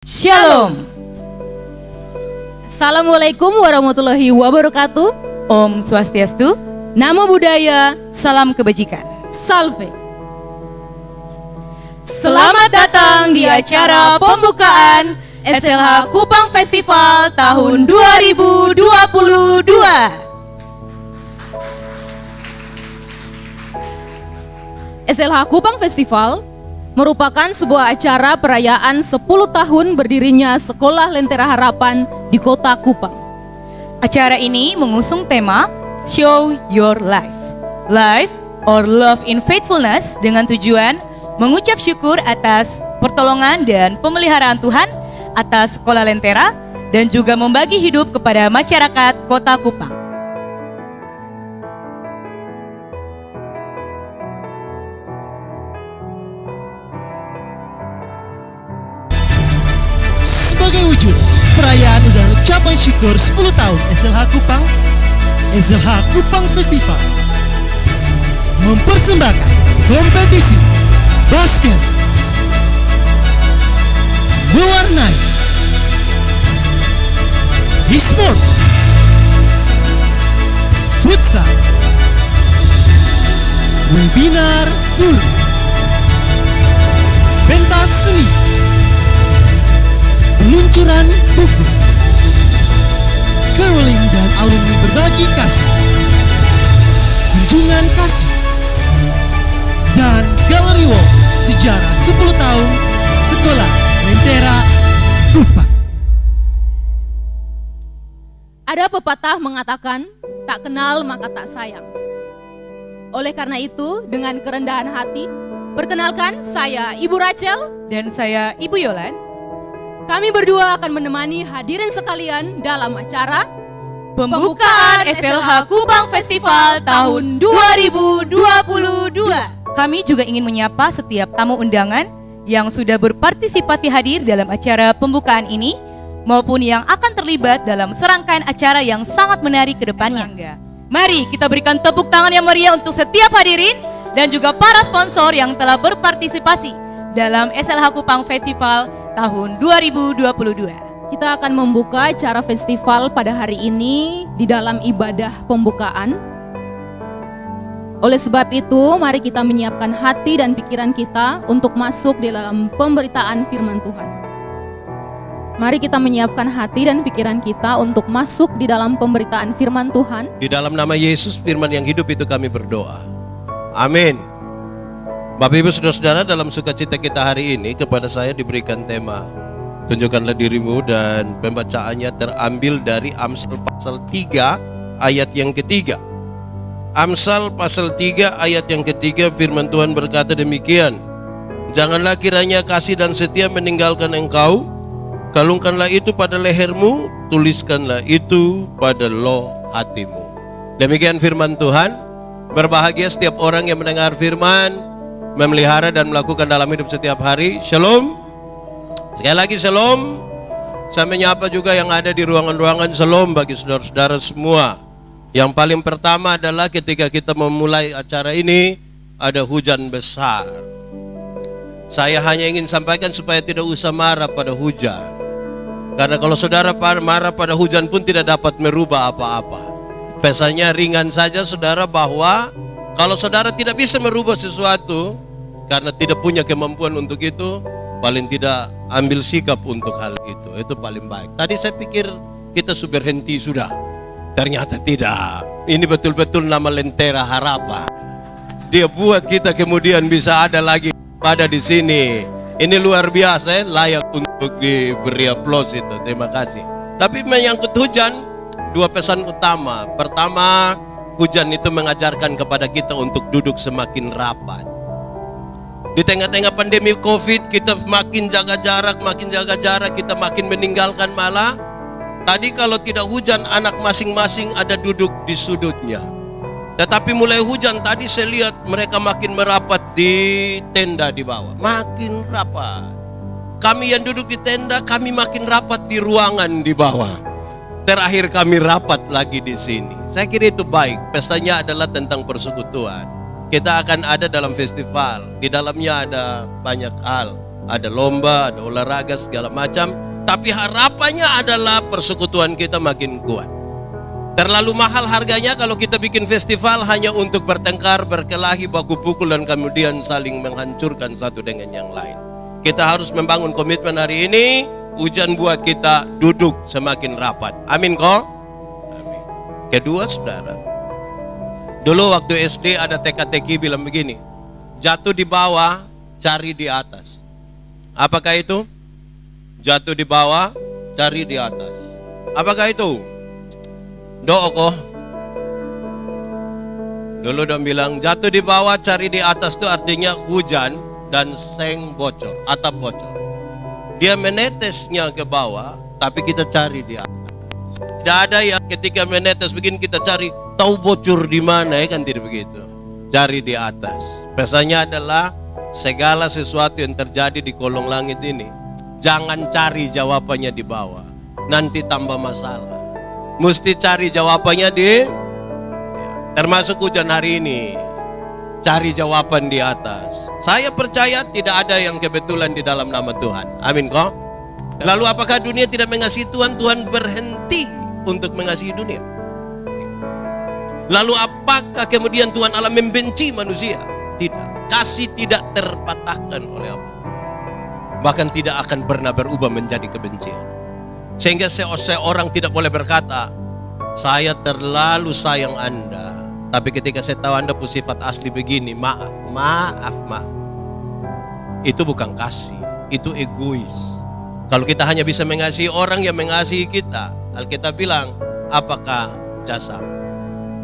Shalom. Assalamualaikum warahmatullahi wabarakatuh. Om Swastiastu, Namo Buddhaya, salam kebajikan. Salve. Selamat datang di acara pembukaan SLH Kupang Festival tahun 2022. SLH Kupang Festival merupakan sebuah acara perayaan 10 tahun berdirinya Sekolah Lentera Harapan di Kota Kupang. Acara ini mengusung tema Show Your Life, Life or Love in Faithfulness, dengan tujuan mengucap syukur atas pertolongan dan pemeliharaan Tuhan atas Sekolah Lentera dan juga membagi hidup kepada masyarakat Kota Kupang. Sebagai wujud perayaan dan ucapan syukur 10 tahun SLH Kupang, SLH Kupang Festival mempersembahkan kompetisi basket mewarnai e-sport, futsal, webinar guru, pentas seni, peluncuran buku, caroling dan alumni berbagi kasih, kunjungan kasih, dan gallery wall sejarah 10 tahun Sekolah Lentera Kupang. Ada pepatah mengatakan, tak kenal maka tak sayang. Oleh karena itu, dengan kerendahan hati, perkenalkan saya Ibu Rachel Dan saya Ibu Yolan. Kami berdua akan menemani hadirin sekalian dalam acara Pembukaan SLH Kupang Festival tahun 2022. Kami juga ingin menyapa setiap tamu undangan yang sudah berpartisipasi hadir dalam acara pembukaan ini maupun yang akan terlibat dalam serangkaian acara yang sangat menarik ke depannya. Mari kita berikan tepuk tangan yang meriah untuk setiap hadirin dan juga para sponsor yang telah berpartisipasi dalam SLH Kupang Festival tahun 2022. Kita akan membuka acara festival pada hari ini di dalam ibadah pembukaan. Oleh sebab itu, mari kita menyiapkan hati dan pikiran kita untuk masuk di dalam pemberitaan firman Tuhan. Mari kita menyiapkan hati dan pikiran kita untuk masuk di dalam pemberitaan firman Tuhan. Di dalam nama Yesus, firman yang hidup itu kami berdoa. Amin. Bapak Ibu Saudara-saudara, dalam sukacita kita hari ini kepada saya diberikan tema Tunjukkanlah dirimu, dan pembacaannya terambil dari Amsal pasal 3 ayat yang ketiga. Amsal pasal 3 ayat yang ketiga, firman Tuhan berkata demikian: Janganlah kiranya kasih dan setia meninggalkan engkau, kalungkanlah itu pada lehermu, tuliskanlah itu pada loh hatimu. Demikian firman Tuhan. Berbahagia setiap orang yang mendengar firman, memelihara dan melakukan dalam hidup setiap hari. Shalom. Sekali lagi shalom. Saya menyapa juga yang ada di ruangan-ruangan. Shalom bagi saudara-saudara semua. Yang paling pertama adalah ketika kita memulai acara ini, ada hujan besar. Saya hanya ingin sampaikan supaya tidak usah marah pada hujan. Karena kalau saudara marah pada hujan pun tidak dapat merubah apa-apa. Pesannya ringan saja saudara, bahwa kalau saudara tidak bisa merubah sesuatu karena tidak punya kemampuan untuk itu, paling tidak ambil sikap untuk hal itu. Itu paling baik. Tadi saya pikir kita sudah berhenti sudah. Ternyata tidak. Ini betul-betul nama Lentera Harapan. Dia buat kita kemudian bisa ada lagi pada di sini. Ini luar biasa, layak untuk diberi aplaus itu. Terima kasih. Tapi menyangkut hujan, dua pesan utama. Pertama, hujan itu mengajarkan kepada kita untuk duduk semakin rapat. Di tengah-tengah pandemi COVID, kita makin jaga jarak, kita makin meninggalkan malah. Tadi kalau tidak hujan, anak masing-masing ada duduk di sudutnya. Tetapi mulai hujan tadi saya lihat mereka makin merapat di tenda di bawah. Makin rapat. Kami yang duduk di tenda, kami makin rapat di ruangan di bawah. Terakhir kami rapat lagi di sini. Saya kira itu baik. Pestanya adalah tentang persekutuan. Kita akan ada dalam festival. Di dalamnya ada banyak hal. ada lomba, ada olahraga segala macam, tapi harapannya adalah persekutuan kita makin kuat. Terlalu mahal harganya kalau kita bikin festival hanya untuk bertengkar, berkelahi, baku pukul, dan kemudian saling menghancurkan satu dengan yang lain. Kita harus membangun komitmen hari ini. Hujan buat kita duduk semakin rapat. Amin kok? Amin. Kedua, saudara, dulu waktu SD ada teka-teki bilang begini, jatuh di bawah, cari di atas. Apakah itu? Jatuh di bawah, cari di atas. Apakah itu? Dooko. Dulu dong bilang jatuh di bawah, cari di atas itu artinya hujan dan seng bocor, atap bocor. Dia menetesnya ke bawah, tapi kita cari di atas. Tidak ada yang ketika menetes begini kita cari tahu bocor di mana, ya kan, tidak begitu. Cari di atas. Pesannya adalah segala sesuatu yang terjadi di kolong langit ini, jangan cari jawabannya di bawah, nanti tambah masalah. Mesti cari jawabannya termasuk hujan hari ini, cari jawaban di atas. Saya percaya tidak ada yang kebetulan di dalam nama Tuhan. Amin kok? Lalu apakah dunia tidak mengasihi Tuhan? Tuhan berhenti untuk mengasihi dunia. Lalu apakah kemudian Tuhan Allah membenci manusia? Tidak. Kasih tidak terpatahkan oleh apa, bahkan tidak akan pernah berubah menjadi kebencian. Sehingga seorang tidak boleh berkata, saya terlalu sayang Anda, tapi ketika saya tahu Anda punya sifat asli begini, maaf. Itu bukan kasih, itu egois. Kalau kita hanya bisa mengasihi orang yang mengasihi kita, Alkitab bilang, apakah jasa?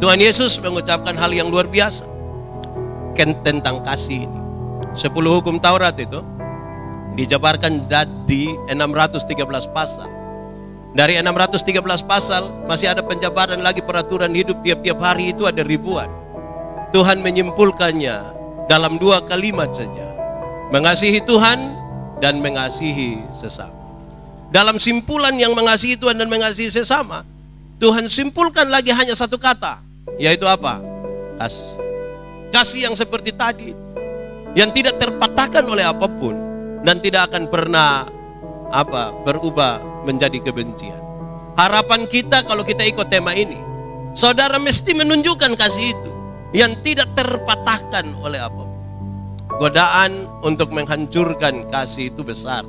Tuhan Yesus mengucapkan hal yang luar biasa tentang kasih ini. 10 hukum Taurat itu dijabarkan di 613 pasal. Dari 613 pasal masih ada penjabaran lagi peraturan hidup tiap-tiap hari, itu ada ribuan. Tuhan menyimpulkannya dalam 2 kalimat saja, mengasihi Tuhan dan mengasihi sesama. Dalam simpulan yang mengasihi Tuhan dan mengasihi sesama, Tuhan simpulkan lagi hanya satu kata, yaitu apa? Kasih. Kasih yang seperti tadi, yang tidak terpatahkan oleh apapun dan tidak akan pernah berubah menjadi kebencian. Harapan kita kalau kita ikut tema ini, saudara mesti menunjukkan kasih itu yang tidak terpatahkan oleh apapun. Godaan untuk menghancurkan kasih itu besar.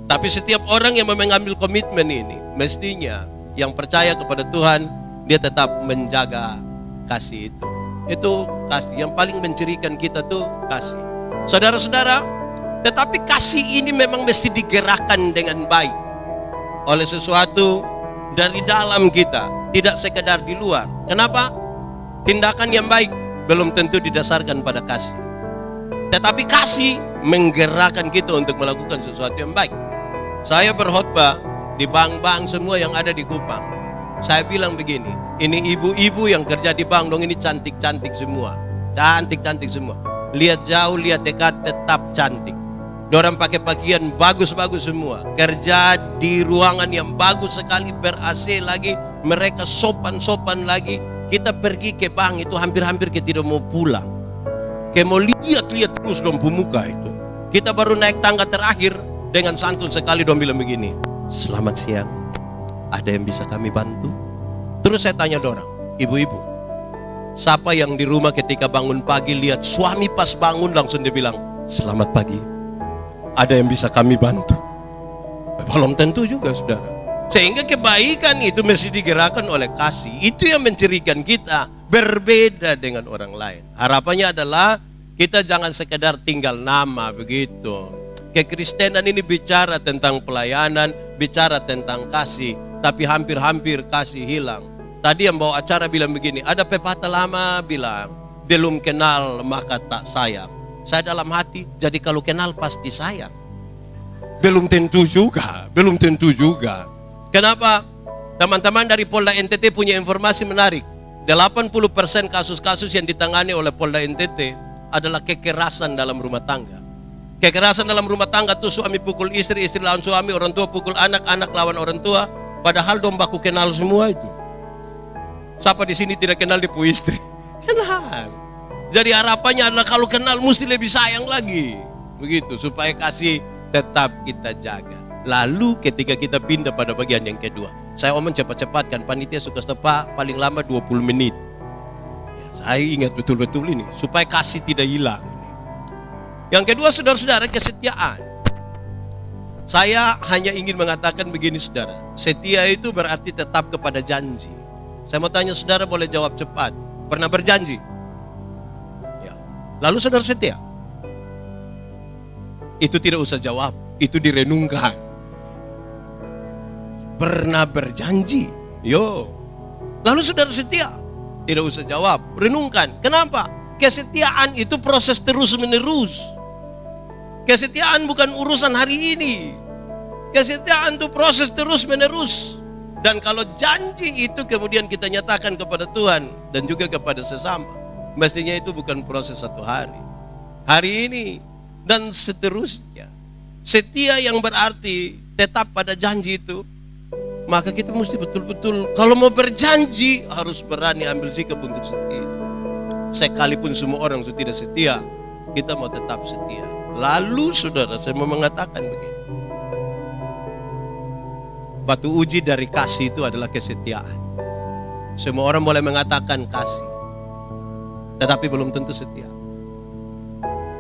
Tapi setiap orang yang mengambil komitmen ini, mestinya yang percaya kepada Tuhan, dia tetap menjaga kasih itu. Itu kasih yang paling mencirikan kita tuh kasih. Saudara-saudara, tetapi kasih ini memang mesti digerakkan dengan baik oleh sesuatu dari dalam kita, tidak sekedar di luar. Kenapa? Tindakan yang baik belum tentu didasarkan pada kasih, tetapi kasih menggerakkan kita untuk melakukan sesuatu yang baik. Saya berkhotbah di bank-bank semua yang ada di Kupang. Saya bilang begini, ini ibu-ibu yang kerja di bank dong, ini cantik-cantik semua. Cantik-cantik semua. Lihat jauh, lihat dekat, tetap cantik. Dorang pakai pakaian bagus-bagus semua. Kerja di ruangan yang bagus sekali, ber-AC lagi. Mereka sopan-sopan lagi. Kita pergi ke bank itu hampir-hampir kita tidak mau pulang. Kayak mau lihat-lihat terus dong pemuka itu. Kita baru naik tangga terakhir, dengan santun sekali dong bilang begini, selamat siang, ada yang bisa kami bantu? Terus saya tanya dorang, ibu-ibu, siapa yang di rumah ketika bangun pagi lihat suami pas bangun langsung dia bilang, selamat pagi, ada yang bisa kami bantu? Belum tentu juga, saudara. Sehingga kebaikan itu mesti digerakkan oleh kasih. Itu yang mencirikan kita berbeda dengan orang lain. Harapannya adalah kita jangan sekedar tinggal nama begitu. Kekristenan ini bicara tentang pelayanan, bicara tentang kasih, tapi hampir-hampir kasih hilang. Tadi yang bawa acara bilang begini, ada pepatah lama bilang, belum kenal maka tak sayang. Saya dalam hati, jadi kalau kenal pasti sayang. Belum tentu juga, belum tentu juga. Kenapa? Teman-teman dari Polda NTT punya informasi menarik. 80% kasus-kasus yang ditangani oleh Polda NTT adalah kekerasan dalam rumah tangga. Kekerasan dalam rumah tangga tuh suami pukul istri, istri lawan suami, orang tua pukul anak, anak lawan orang tua. Padahal dong baku kenal semua itu. Siapa di sini tidak kenal dipu istri? Kenal. Jadi harapannya adalah kalau kenal mesti lebih sayang lagi. Begitu supaya kasih tetap kita jaga. Lalu ketika kita pindah pada bagian yang kedua, saya omong cepat-cepat kan, panitia suka stop paling lama 20 menit. Ya, saya ingat betul-betul ini supaya kasih tidak hilang. Yang kedua, saudara-saudara, kesetiaan. Saya hanya ingin mengatakan begini, saudara. Setia itu berarti tetap kepada janji. Saya mau tanya saudara, boleh jawab cepat. Pernah berjanji? Ya. Lalu saudara setia? Itu tidak usah jawab, itu direnungkan. Pernah berjanji? Yo. Lalu saudara setia? Tidak usah jawab, renungkan. Kenapa? Kesetiaan itu proses terus-menerus. Kesetiaan bukan urusan hari ini. Kesetiaan itu proses terus-menerus. Dan kalau janji itu kemudian kita nyatakan kepada Tuhan dan juga kepada sesama, mestinya itu bukan proses satu hari. Hari ini dan seterusnya. Setia yang berarti tetap pada janji itu, maka kita mesti betul-betul kalau mau berjanji harus berani ambil sikap untuk setia. Sekalipun semua orang sudah tidak setia, kita mau tetap setia. Lalu saudara, saya mau mengatakan begini. Batu uji dari kasih itu adalah kesetiaan. Semua orang boleh mengatakan kasih, tetapi belum tentu setia.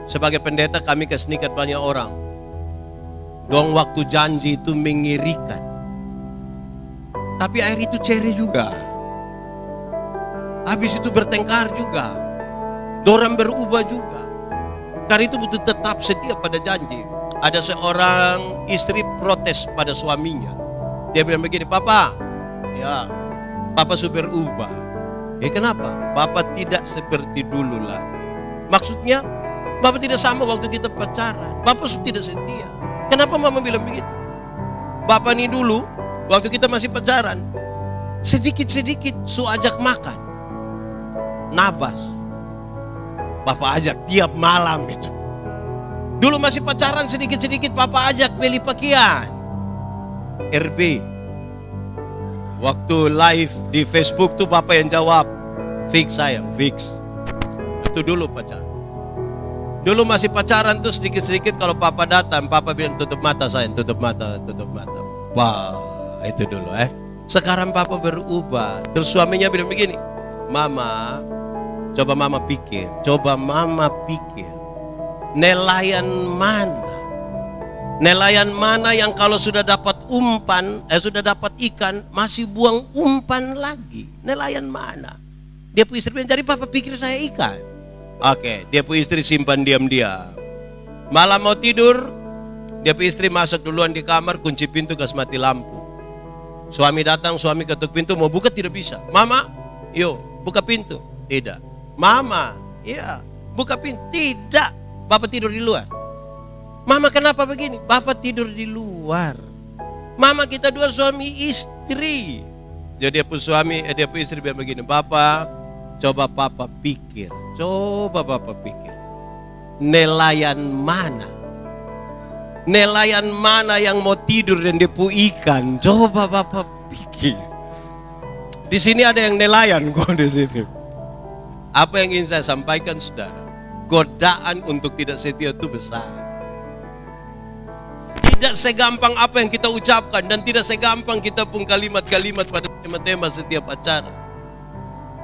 Sebagai pendeta kami kesenikat banyak orang. Doang waktu janji itu mengirikan. Tapi air itu ceri juga. Habis itu bertengkar juga. Dorang berubah juga. Karena itu butuh tetap setia pada janji. Ada seorang istri protes pada suaminya. Dia bilang begini, Papa, ya, Papa sudah berubah. Ya kenapa? Papa tidak seperti dulu lagi. Maksudnya, Papa tidak sama waktu kita pacaran. Papa sudah tidak setia. Kenapa Mama bilang begitu? Papa ini dulu, waktu kita masih pacaran, sedikit-sedikit su ajak makan. Nabas. Papa ajak tiap malam itu. Dulu masih pacaran sedikit-sedikit Papa ajak beli pakaian. RB. Waktu live di Facebook tuh Papa yang jawab, fix sayang, fix. Itu dulu pacaran. Dulu masih pacaran tuh sedikit-sedikit kalau Papa datang, Papa bilang tutup mata sayang, tutup mata, tutup mata. Wow, itu dulu Sekarang Papa berubah. Terus suaminya bilang begini, Mama, coba Mama pikir. Nelayan mana yang kalau sudah dapat umpan, sudah dapat ikan, masih buang umpan lagi? Nelayan mana? Dia punya istri bilang, jadi Papa pikir saya ikan. Oke, dia punya istri simpan diam-diam. Malam mau tidur, dia punya istri masuk duluan di kamar, kunci pintu, gas mati lampu. Suami datang, suami ketuk pintu, mau buka tidak bisa. Mama, yo, buka pintu. Tidak. Mama, iya, buka pintu. Tidak. Bapak tidur di luar. Mama, kenapa begini? Bapak tidur di luar. Mama, kita dua suami istri. Jadi dia pun suami, dia pun istri bilang begini, Bapak, coba Papa pikir. Coba Bapak pikir. Nelayan mana? Nelayan mana yang mau tidur dan depu ikan? Coba Bapak pikir. Di sini ada yang nelayan kok di sini. Apa yang ingin saya sampaikan, saudara? Godaan untuk tidak setia itu besar. Tidak segampang apa yang kita ucapkan dan tidak segampang kita pun kalimat-kalimat pada tema-tema setiap acara.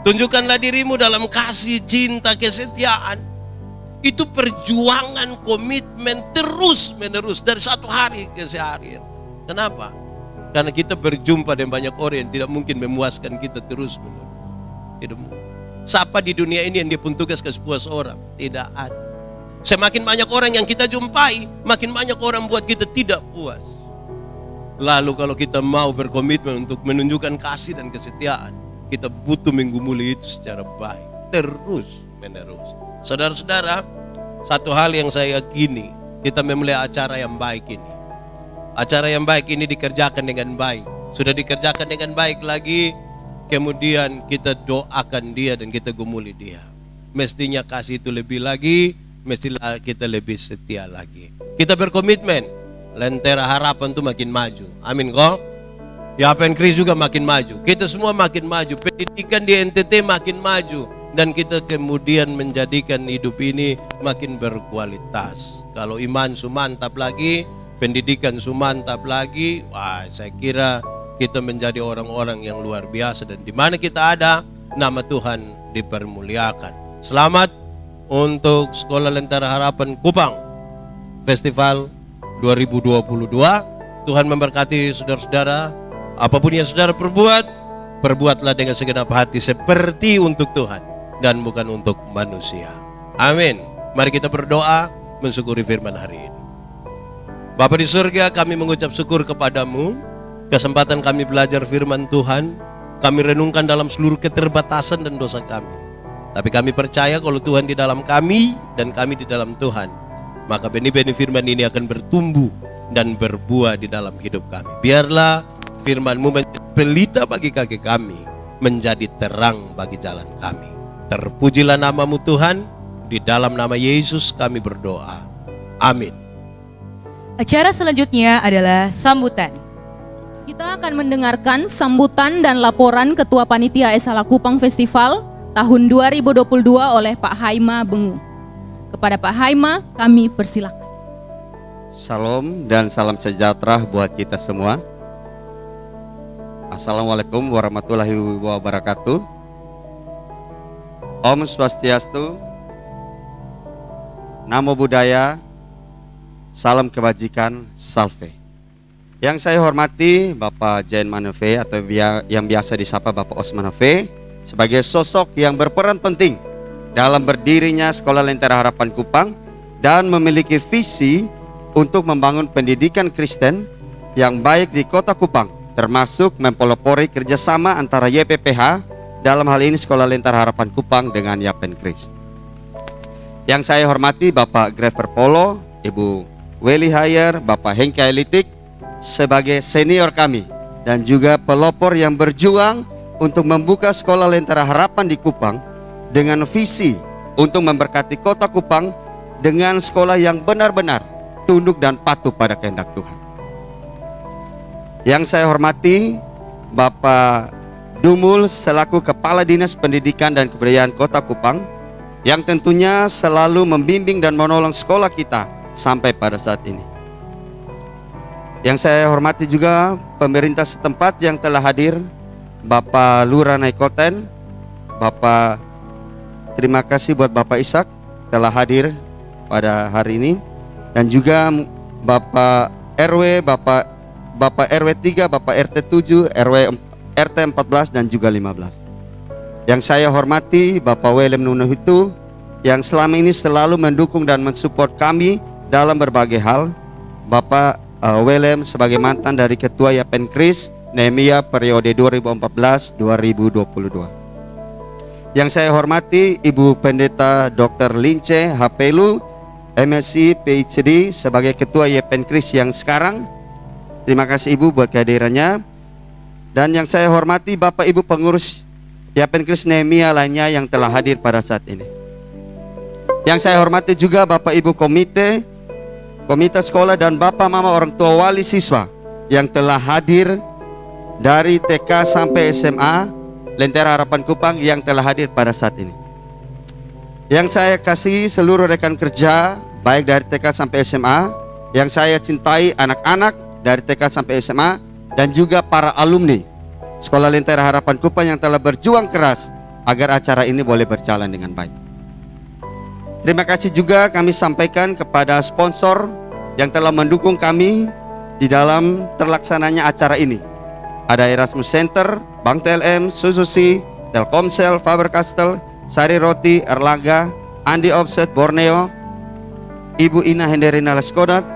Tunjukkanlah dirimu dalam kasih, cinta, kesetiaan. Itu perjuangan, komitmen terus-menerus dari satu hari ke sehari. Kenapa? Karena kita berjumpa dengan banyak orang yang tidak mungkin memuaskan kita terus-menerus. Tidak mungkin. Siapa di dunia ini yang dia pun tugas ke sepuas orang? Tidak ada. Semakin banyak orang yang kita jumpai, makin banyak orang buat kita tidak puas. Lalu kalau kita mau berkomitmen untuk menunjukkan kasih dan kesetiaan, kita butuh menggumuli itu secara baik, terus menerus. Saudara-saudara, satu hal yang saya yakini, kita memulai acara yang baik ini. Acara yang baik ini dikerjakan dengan baik. Sudah dikerjakan dengan baik lagi, kemudian kita doakan dia dan kita gumuli dia. Mestinya kasih itu lebih lagi, mestilah kita lebih setia lagi. Kita berkomitmen, Lentera Harapan itu makin maju. Amin kok. YHPN Kris juga makin maju. Kita semua makin maju. Pendidikan di NTT makin maju. dan kita kemudian menjadikan hidup ini makin berkualitas. Kalau iman mantap lagi, pendidikan mantap lagi, wah, saya kira kita menjadi orang-orang yang luar biasa, dan di mana kita ada, nama Tuhan dipermuliakan. Selamat untuk Sekolah Lentera Harapan Kupang Festival 2022. Tuhan memberkati saudara-saudara. Apapun yang saudara perbuat, perbuatlah dengan segenap hati seperti untuk Tuhan dan bukan untuk manusia. Amin. Mari kita berdoa mensyukuri firman hari ini. Bapa di surga, kami mengucap syukur kepadamu. Kesempatan kami belajar firman Tuhan, kami renungkan dalam seluruh keterbatasan dan dosa kami. Tapi kami percaya kalau Tuhan di dalam kami dan kami di dalam Tuhan, maka benih-benih firman ini akan bertumbuh dan berbuah di dalam hidup kami. Biarlah firman-Mu menjadi pelita bagi kaki kami, menjadi terang bagi jalan kami. Terpujilah nama-Mu Tuhan, di dalam nama Yesus kami berdoa. Amin. Acara selanjutnya adalah sambutan. Kita akan mendengarkan sambutan dan laporan Ketua Panitia SLH Kupang Festival tahun 2022 oleh Pak Haima Bengu. Kepada Pak Haima, kami persilakan. Salam dan salam sejahtera buat kita semua. Assalamualaikum warahmatullahi wabarakatuh. Om Swastiastu, Namo Buddhaya, salam kebajikan, salve. Yang saya hormati Bapak Jain Manove atau yang biasa disapa Bapak Osman Manove, sebagai sosok yang berperan penting dalam berdirinya Sekolah Lentera Harapan Kupang dan memiliki visi untuk membangun pendidikan Kristen yang baik di Kota Kupang, termasuk mempelopori kerjasama antara YPPH, dalam hal ini Sekolah Lentera Harapan Kupang dengan Yapenkris. Yang saya hormati Bapak Grever Polo, Ibu Weli Hayer, Bapak Hengki Elitik sebagai senior kami dan juga pelopor yang berjuang untuk membuka Sekolah Lentera Harapan di Kupang dengan visi untuk memberkati Kota Kupang dengan sekolah yang benar-benar tunduk dan patuh pada kehendak Tuhan. Yang saya hormati Bapak Dumul selaku Kepala Dinas Pendidikan dan Kebudayaan Kota Kupang, yang tentunya selalu membimbing dan menolong sekolah kita sampai pada saat ini. Yang saya hormati juga pemerintah setempat yang telah hadir, Bapak Lurah Naikoten, Bapak, terima kasih buat Bapak Ishak telah hadir pada hari ini, dan juga Bapak RW, Bapak RW 3, Bapak RT 7, RT 14 dan juga 15. Yang saya hormati Bapak Willem Nunuhitu yang selama ini selalu mendukung dan mensupport kami dalam berbagai hal. Bapak Willem sebagai mantan dari Ketua Yapenkris Nehemia periode 2014-2022. Yang saya hormati Ibu Pendeta Dr. Lince Hapelu, MSc PhD sebagai Ketua Yapenkris yang sekarang. Terima kasih Ibu buat kehadirannya. Dan yang saya hormati Bapak Ibu pengurus Yapenkris Nehemia lainnya yang telah hadir pada saat ini. Yang saya hormati juga Bapak Ibu komite sekolah dan Bapak Mama orang tua wali siswa yang telah hadir dari TK sampai SMA Lentera Harapan Kupang yang telah hadir pada saat ini. Yang saya kasih seluruh rekan kerja baik dari TK sampai SMA, yang saya cintai anak-anak dari TK sampai SMA, dan juga para alumni Sekolah Lentera Harapan Kupang yang telah berjuang keras agar acara ini boleh berjalan dengan baik. Terima kasih juga kami sampaikan kepada sponsor yang telah mendukung kami di dalam terlaksananya acara ini. Ada Erasmus Center, Bank TLM, Suzuki, Telkomsel, Faber-Castell, Sari Roti, Erlangga, Andi Offset, Borneo, Ibu Ina Henderina Leskodat,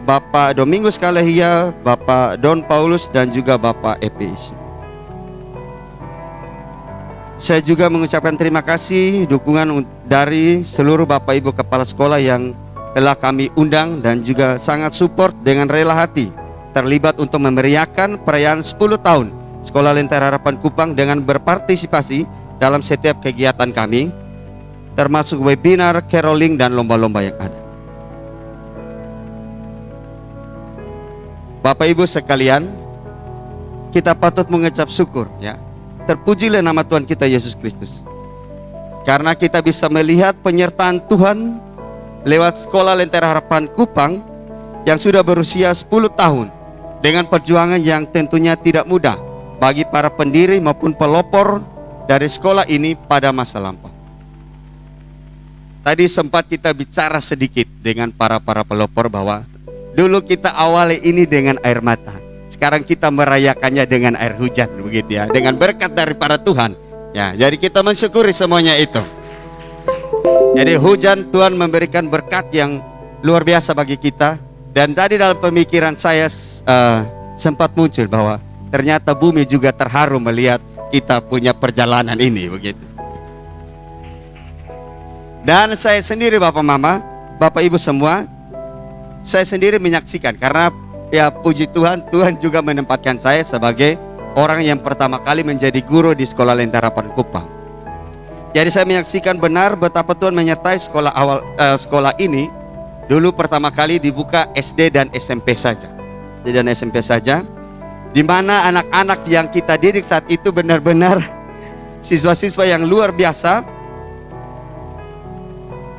Bapak Domingus Kalehia, Bapak Don Paulus, dan juga Bapak EPIS. Saya juga mengucapkan terima kasih dukungan dari seluruh Bapak Ibu Kepala Sekolah yang telah kami undang dan juga sangat support dengan rela hati terlibat untuk memeriahkan perayaan 10 tahun Sekolah Lentera Harapan Kupang dengan berpartisipasi dalam setiap kegiatan kami, termasuk webinar, caroling, dan lomba-lomba yang ada. Bapak Ibu sekalian, kita patut mengucap syukur ya. Terpujilah nama Tuhan kita Yesus Kristus. karena kita bisa melihat penyertaan Tuhan lewat Sekolah Lentera Harapan Kupang yang sudah berusia 10 tahun dengan perjuangan yang tentunya tidak mudah bagi para pendiri maupun pelopor dari sekolah ini pada masa lampau. Tadi sempat kita bicara sedikit dengan para pelopor bahwa dulu kita awali ini dengan air mata, sekarang kita merayakannya dengan air hujan, begitu ya, dengan berkat dari para Tuhan. Ya, jadi kita mensyukuri semuanya itu. Jadi hujan Tuhan memberikan berkat yang luar biasa bagi kita. Dan tadi dalam pemikiran saya sempat muncul bahwa ternyata bumi juga terharu melihat kita punya perjalanan ini, begitu. Dan saya sendiri, Bapak Mama, Bapak Ibu semua, saya sendiri menyaksikan, karena ya puji Tuhan, Tuhan juga menempatkan saya sebagai orang yang pertama kali menjadi guru di Sekolah Lentera Harapan Kupang. Jadi saya menyaksikan benar betapa Tuhan menyertai sekolah ini. Dulu pertama kali dibuka SD dan SMP saja, SD dan SMP saja, di mana anak-anak yang kita didik saat itu benar-benar siswa-siswa yang luar biasa.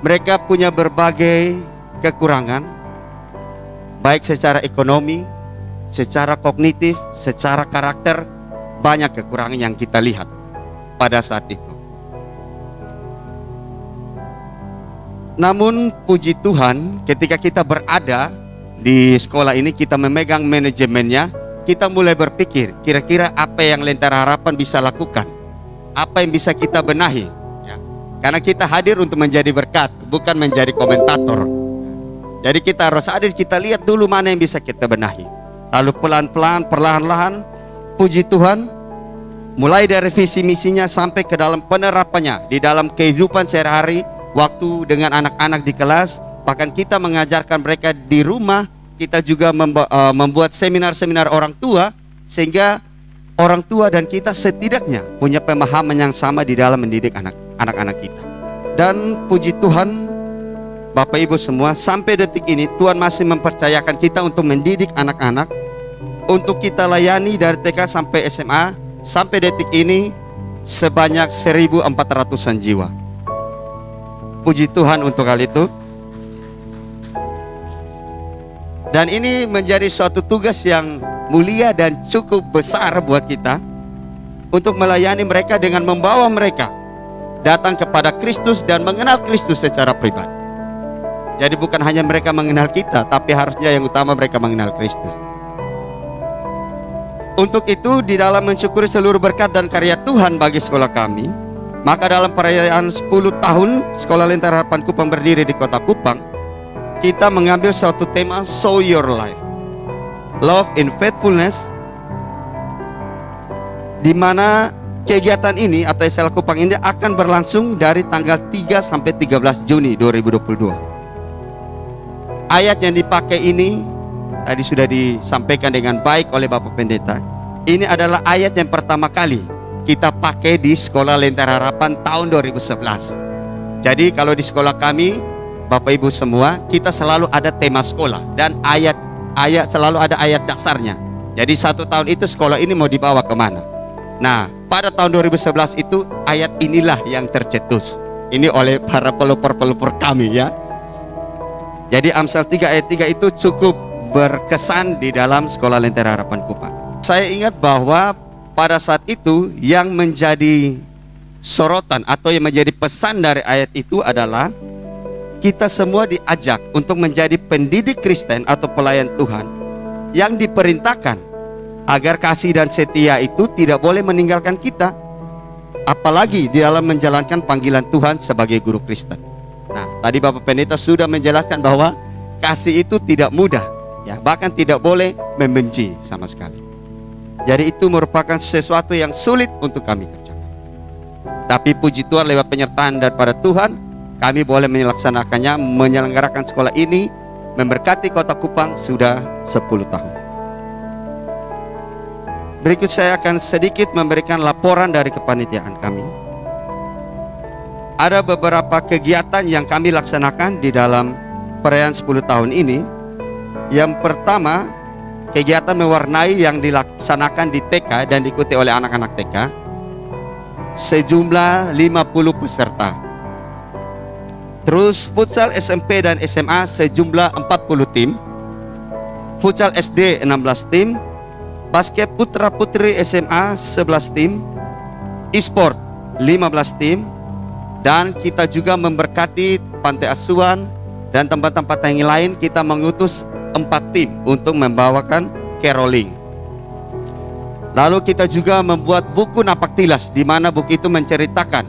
Mereka punya berbagai kekurangan, baik secara ekonomi, secara kognitif, secara karakter, banyak kekurangan yang kita lihat pada saat itu. Namun puji Tuhan, ketika kita berada di sekolah ini, kita memegang manajemennya, kita mulai berpikir kira-kira apa yang Lentera Harapan bisa lakukan, apa yang bisa kita benahi ya. Karena kita hadir untuk menjadi berkat, bukan menjadi komentator. Jadi kita harus hadir, kita lihat dulu mana yang bisa kita benahi. Lalu pelan-pelan, perlahan-lahan, puji Tuhan, mulai dari visi misinya sampai ke dalam penerapannya di dalam kehidupan sehari-hari, waktu dengan anak-anak di kelas, bahkan kita mengajarkan mereka di rumah. Kita juga membuat seminar-seminar orang tua, sehingga orang tua dan kita setidaknya punya pemahaman yang sama di dalam mendidik anak-anak kita. Dan puji Tuhan, Bapak Ibu semua, sampai detik ini Tuhan masih mempercayakan kita untuk mendidik anak-anak, untuk kita layani dari TK sampai SMA. Sampai detik ini sebanyak 1.400-an jiwa. Puji Tuhan untuk hal itu. Dan ini menjadi suatu tugas yang mulia dan cukup besar buat kita, untuk melayani mereka dengan membawa mereka datang kepada Kristus dan mengenal Kristus secara pribadi. Jadi bukan hanya mereka mengenal kita, tapi harusnya yang utama mereka mengenal Kristus. Untuk itu, di dalam mensyukuri seluruh berkat dan karya Tuhan bagi sekolah kami, maka dalam perayaan 10 tahun Sekolah Lentera Harapan Kupang berdiri di kota Kupang, kita mengambil suatu tema Show Your Life, Love in Faithfulness, di mana kegiatan ini atau SLH Kupang ini akan berlangsung dari tanggal 3 sampai 13 Juni 2022. Ayat yang dipakai ini tadi sudah disampaikan dengan baik oleh Bapak Pendeta. Ini adalah ayat yang pertama kali kita pakai di Sekolah Lentera Harapan tahun 2011. Jadi kalau di sekolah kami, Bapak Ibu semua, kita selalu ada tema sekolah dan ayat selalu ada ayat dasarnya. Jadi 1 tahun itu sekolah ini mau dibawa kemana. Nah, pada tahun 2011 itu ayat inilah yang tercetus. Ini oleh para pelopor-pelopor kami ya. Jadi Amsal 3 ayat 3 itu cukup berkesan di dalam Sekolah Lentera Harapan Kupang. Saya ingat bahwa pada saat itu yang menjadi sorotan atau yang menjadi pesan dari ayat itu adalah kita semua diajak untuk menjadi pendidik Kristen atau pelayan Tuhan yang diperintahkan agar kasih dan setia itu tidak boleh meninggalkan kita, apalagi di dalam menjalankan panggilan Tuhan sebagai guru Kristen. Nah, tadi Bapak Pendeta sudah menjelaskan bahwa kasih itu tidak mudah, ya, bahkan tidak boleh membenci sama sekali. Jadi itu merupakan sesuatu yang sulit untuk kami kerjakan. Tapi puji Tuhan, lewat penyertaan daripada Tuhan, kami boleh melaksanakannya, menyelenggarakan sekolah ini, memberkati kota Kupang sudah 10 tahun. Berikut saya akan sedikit memberikan laporan dari kepanitiaan kami. Ada beberapa kegiatan yang kami laksanakan di dalam perayaan 10 tahun ini. Yang pertama, kegiatan mewarnai yang dilaksanakan di TK dan diikuti oleh anak-anak TK. sejumlah 50 peserta. Terus futsal SMP dan SMA sejumlah 40 tim. Futsal SD 16 tim. Basket putra putri SMA 11 tim. E-sport 15 tim. Dan kita juga memberkati pantai asuhan dan tempat-tempat yang lain. Kita mengutus 4 tim untuk membawakan caroling. Lalu kita juga membuat buku Napaktilas, di mana buku itu menceritakan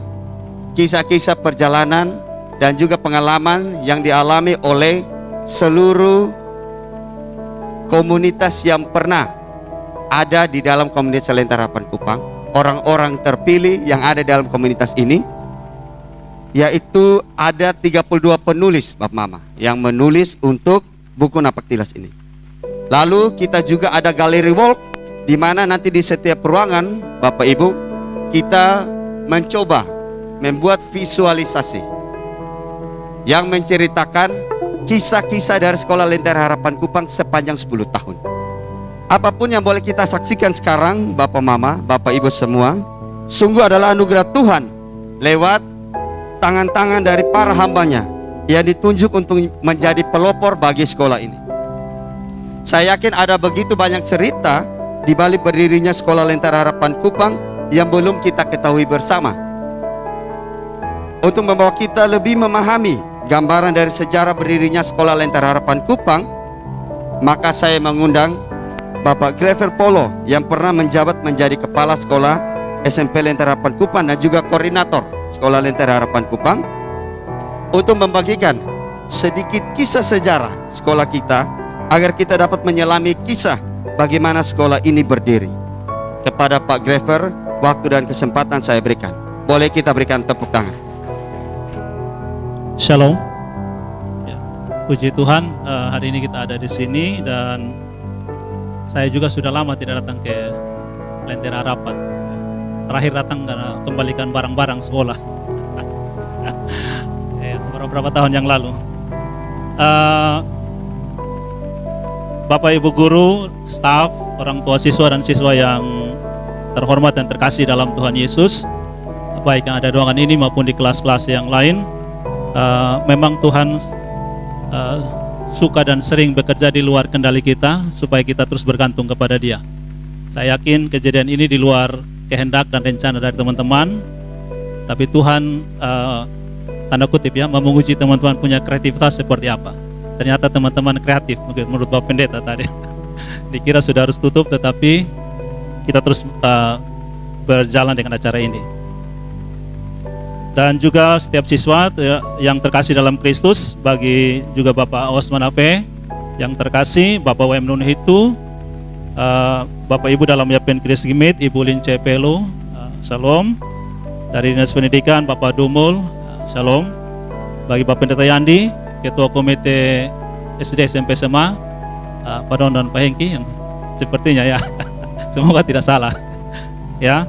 kisah-kisah perjalanan dan juga pengalaman yang dialami oleh seluruh komunitas yang pernah ada di dalam komunitas Lentera Harapan Kupang. Orang-orang terpilih yang ada dalam komunitas ini, yaitu ada 32 penulis Bapak Mama yang menulis untuk buku Napaktilas ini. Lalu kita juga ada galeri walk, di mana nanti di setiap ruangan Bapak Ibu kita mencoba membuat visualisasi yang menceritakan kisah-kisah dari Sekolah Lentera Harapan Kupang sepanjang 10 tahun. Apapun yang boleh kita saksikan sekarang, Bapak Mama, Bapak Ibu semua, sungguh adalah anugerah Tuhan lewat tangan-tangan dari para hambanya yang ditunjuk untuk menjadi pelopor bagi sekolah ini. Saya yakin ada begitu banyak cerita di balik berdirinya Sekolah Lentera Harapan Kupang yang belum kita ketahui bersama. Untuk membawa kita lebih memahami gambaran dari sejarah berdirinya Sekolah Lentera Harapan Kupang, maka saya mengundang Bapak Grever Polo yang pernah menjabat menjadi Kepala Sekolah SMP Lentera Harapan Kupang dan juga Koordinator Sekolah Lentera Harapan Kupang untuk membagikan sedikit kisah sejarah sekolah kita agar kita dapat menyelami kisah bagaimana sekolah ini berdiri. Kepada Pak Grever, waktu dan kesempatan saya berikan. Boleh kita berikan tepuk tangan. Shalom. Ya, puji Tuhan, hari ini kita ada di sini dan saya juga sudah lama tidak datang ke Lentera Harapan. Terakhir datang karena kembalikan barang-barang sekolah. Beberapa tahun yang lalu. Bapak Ibu guru, staf, orang tua siswa dan siswa yang terhormat dan terkasih dalam Tuhan Yesus, baik yang ada di ruangan ini maupun di kelas-kelas yang lain. Memang Tuhan suka dan sering bekerja di luar kendali kita supaya kita terus bergantung kepada Dia. Saya yakin kejadian ini di luar kehendak dan rencana dari teman-teman, tapi Tuhan tanda kutip ya menguji teman-teman punya kreativitas seperti apa. Ternyata teman-teman kreatif menurut Bapak Pendeta tadi. Dikira sudah harus tutup, tetapi kita terus berjalan dengan acara ini. Dan juga setiap siswa yang terkasih dalam Kristus, bagi juga Bapak Osman Ape yang terkasih, Bapak WM Nun Hitu, Bapak Ibu dalam Yapen Kris Gimit, Ibu Lince Pelu, Shalom. Dari Dinas Pendidikan, Bapak Dumul, Shalom. Bagi Bapak Pendeta Yandi, Ketua Komite SD SMP SMA, Pak Don dan Pak Hengki yang sepertinya ya, semoga tidak salah ya.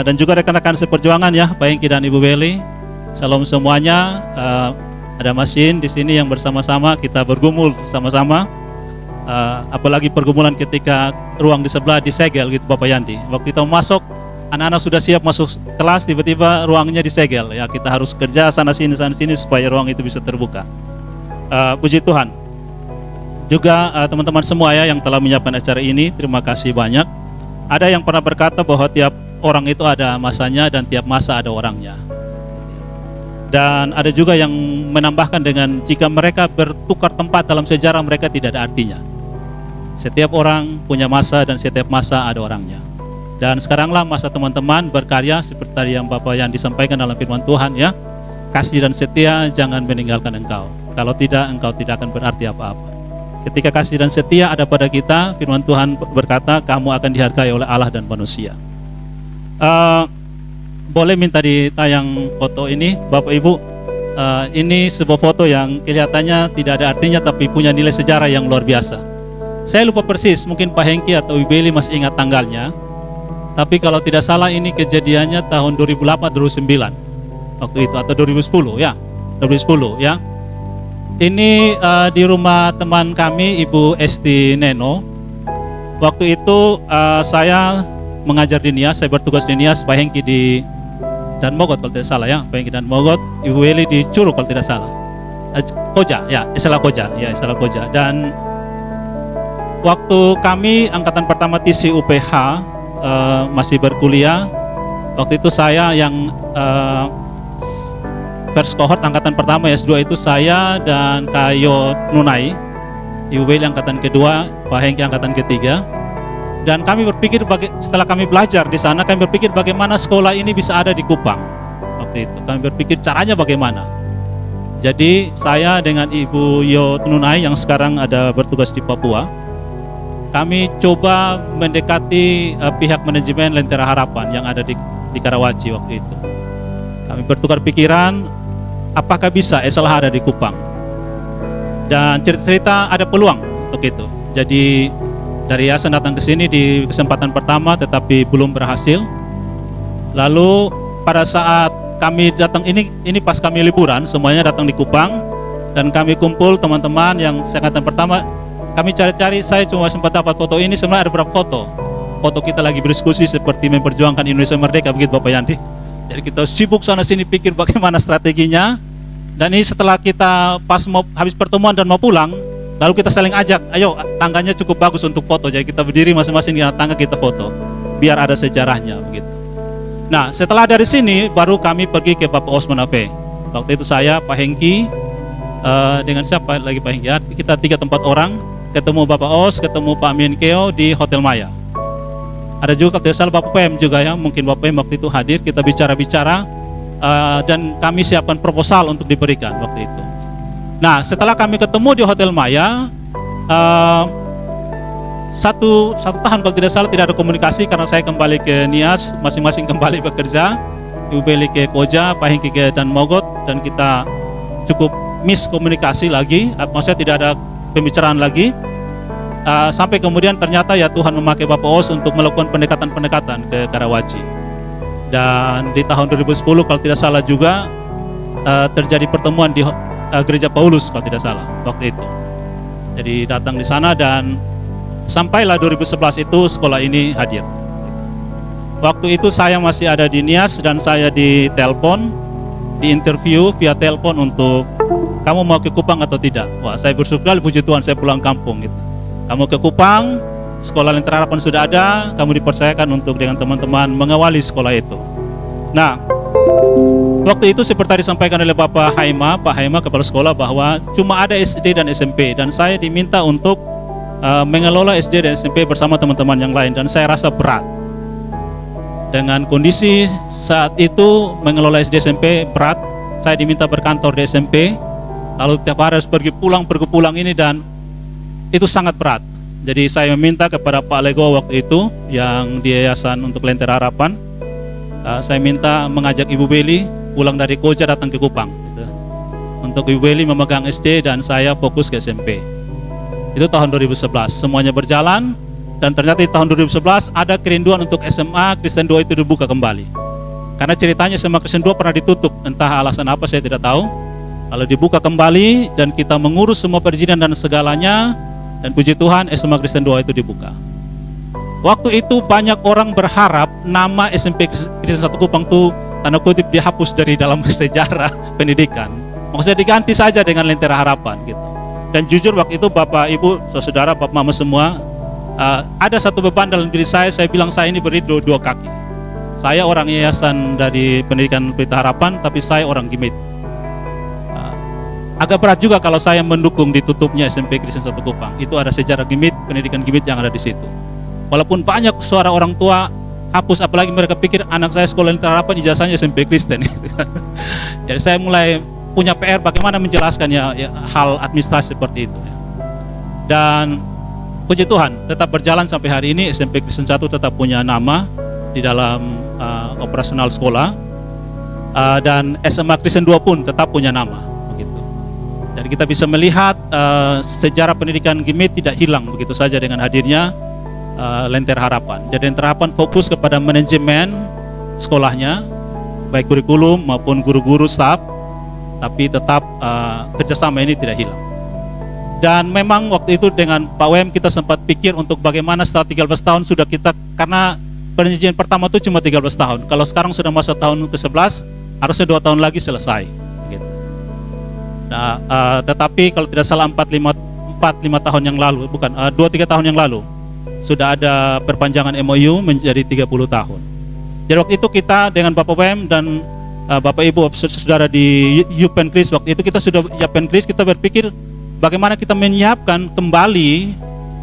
Dan juga rekan-rekan seperjuangan ya, Pak Hengki dan Ibu Beli, Shalom semuanya. Ada Masin di sini yang bersama-sama kita bergumul sama-sama. Apalagi pergumulan ketika ruang di sebelah disegel gitu Bapak Yandi. Waktu kita masuk, anak-anak sudah siap masuk kelas, tiba-tiba ruangnya disegel. Ya kita harus kerja sana sini supaya ruang itu bisa terbuka. Puji Tuhan. Juga teman-teman semua ya yang telah menyiapkan acara ini, terima kasih banyak. Ada yang pernah berkata bahwa tiap orang itu ada masanya dan tiap masa ada orangnya. Dan ada juga yang menambahkan dengan jika mereka bertukar tempat dalam sejarah, mereka tidak ada artinya. Setiap orang punya masa dan setiap masa ada orangnya. Dan sekaranglah masa teman-teman berkarya seperti tadi yang Bapak yang disampaikan dalam firman Tuhan ya. Kasih dan setia jangan meninggalkan engkau. Kalau tidak, engkau tidak akan berarti apa-apa. Ketika kasih dan setia ada pada kita, firman Tuhan berkata, kamu akan dihargai oleh Allah dan manusia. Boleh minta ditayang foto ini, Bapak Ibu. Ini sebuah foto yang kelihatannya tidak ada artinya, tapi punya nilai sejarah yang luar biasa. Saya lupa persis, mungkin Pak Hengki atau Ibu Beli masih ingat tanggalnya. Tapi kalau tidak salah ini kejadiannya tahun 2008-2009 waktu itu, atau 2010 ya, 2010 ya. Ini di rumah teman kami Ibu Esti Neno. Waktu itu saya mengajar di Nias, saya bertugas di Nias, Pak Hengki di dan Mogot kalau tidak salah ya, Pak Hengki dan Mogot, Ibu Weli di Curug kalau tidak salah. Koja, ya, Isla Koja, ya, Isla Koja. Dan waktu kami angkatan pertama TC UPH masih berkuliah, waktu itu saya yang first cohort angkatan pertama S2 itu saya dan Kayo Nunai, Ibu Weli angkatan kedua, Pak Hengki angkatan ketiga. Dan kami berpikir setelah kami belajar di sana, kami berpikir bagaimana sekolah ini bisa ada di Kupang. Waktu itu kami berpikir caranya bagaimana. Jadi saya dengan Ibu Yo Nunai yang sekarang ada bertugas di Papua, kami coba mendekati pihak manajemen Lentera Harapan yang ada di Karawaci waktu itu. Kami bertukar pikiran, apakah bisa SLH ada di Kupang? Dan cerita-cerita ada peluang untuk itu. Jadi dari yayasan datang ke sini di kesempatan pertama, tetapi belum berhasil. Lalu pada saat kami datang ini pas kami liburan, semuanya datang di Kupang dan kami kumpul teman-teman yang angkatan pertama. Kami cari-cari, saya cuma sempat dapat foto ini, sebenarnya ada beberapa foto kita lagi berdiskusi seperti memperjuangkan Indonesia merdeka, begitu Bapak Yandi. Jadi kita sibuk sana sini pikir bagaimana strateginya. Dan ini setelah kita pas mau habis pertemuan dan mau pulang, lalu kita saling ajak, ayo tangganya cukup bagus untuk foto. Jadi kita berdiri masing-masing di tangga, kita foto biar ada sejarahnya begitu. Nah, setelah dari sini baru kami pergi ke Bapak Osman Ape. Waktu itu saya, Pak Hengki, dengan siapa lagi Pak Hengki? Kita 3-4 orang, ketemu Bapak Os, ketemu Pak Menkeo di Hotel Maya. Ada juga kalau tidak salah Bapak PM juga ya, mungkin Bapak PM waktu itu hadir, kita bicara-bicara dan kami siapkan proposal untuk diberikan waktu itu. Nah, setelah kami ketemu di Hotel Maya, satu tahun kalau tidak salah tidak ada komunikasi karena saya kembali ke Nias, masing-masing kembali bekerja. Ibu Beli ke Koja, Pak Hengki ke dan Mogot, dan kita cukup miss komunikasi lagi, maksudnya tidak ada pembicaraan lagi. Sampai kemudian ternyata ya Tuhan memakai Bapak Os untuk melakukan pendekatan-pendekatan ke Karawaci. Dan di tahun 2010 kalau tidak salah juga terjadi pertemuan di Gereja Paulus kalau tidak salah waktu itu. Jadi datang di sana dan sampailah 2011 itu sekolah ini hadir. Waktu itu saya masih ada di Nias dan saya ditelepon, diinterview via telepon untuk kamu mau ke Kupang atau tidak. Wah, saya bersyukur, puji Tuhan saya pulang kampung gitu. Kamu ke Kupang, sekolah Lentera Harapan sudah ada, kamu dipercayakan untuk dengan teman-teman mengawali sekolah itu. Nah, waktu itu seperti tadi disampaikan oleh Pak Haima kepala sekolah bahwa cuma ada SD dan SMP dan saya diminta untuk mengelola SD dan SMP bersama teman-teman yang lain dan saya rasa berat. Dengan kondisi saat itu mengelola SD SMP berat, saya diminta berkantor di SMP, lalu tiap hari harus pergi pulang ini dan itu sangat berat. Jadi saya meminta kepada Pak Lego waktu itu yang di Yayasan untuk Lentera Harapan, saya minta mengajak Ibu Beli pulang dari Koja datang ke Kupang gitu. Untuk Ibu Beli memegang SD dan saya fokus ke SMP. Itu tahun 2011, semuanya berjalan dan ternyata di tahun 2011 ada kerinduan untuk SMA Kristen 2 itu dibuka kembali. Karena ceritanya SMA Kristen 2 pernah ditutup, entah alasan apa saya tidak tahu. Lalu dibuka kembali dan kita mengurus semua perizinan dan segalanya. Dan puji Tuhan SMA Kristen 2 itu dibuka. Waktu itu banyak orang berharap nama SMP Kristen 1 Kupang itu tanda kutip dihapus dari dalam sejarah pendidikan. Maksudnya diganti saja dengan Lentera Harapan gitu. Dan jujur waktu itu Bapak, Ibu, saudara, Bapak, Mama semua, ada satu beban dalam diri saya bilang saya ini beri dua kaki. Saya orang yayasan dari pendidikan Pelita Harapan, tapi saya orang Gimit. Agak berat juga kalau saya mendukung ditutupnya SMP Kristen 1 Kupang. Itu ada sejarah Gimit, pendidikan Gimit yang ada di situ. Walaupun banyak suara orang tua hapus, apalagi mereka pikir anak saya sekolah Lentera Harapan ijazahnya SMP Kristen. Jadi saya mulai punya PR bagaimana menjelaskan ya hal administrasi seperti itu. Dan puji Tuhan tetap berjalan sampai hari ini. SMP Kristen 1 tetap punya nama di dalam operasional sekolah, dan SMA Kristen 2 pun tetap punya nama begitu. Dan kita bisa melihat sejarah pendidikan Gimit tidak hilang begitu saja dengan hadirnya Lentera Harapan. Jadi Lentera Harapan fokus kepada manajemen sekolahnya, baik kurikulum maupun guru-guru staf, tapi tetap kerjasama ini tidak hilang. Dan memang waktu itu dengan Pak WM kita sempat pikir untuk bagaimana setelah 13 tahun sudah kita, karena perjanjian pertama itu cuma 13 tahun. Kalau sekarang sudah masuk tahun ke-11, harusnya 2 tahun lagi selesai. Gitu. Nah, tetapi kalau tidak salah 4-5 tahun yang lalu, bukan 2-3 tahun yang lalu, sudah ada perpanjangan MOU menjadi 30 tahun. Jadi waktu itu kita dengan Bapak WM dan Bapak Ibu saudara di Yupenkris, waktu itu kita sudah Yupenkris, kita berpikir bagaimana kita menyiapkan kembali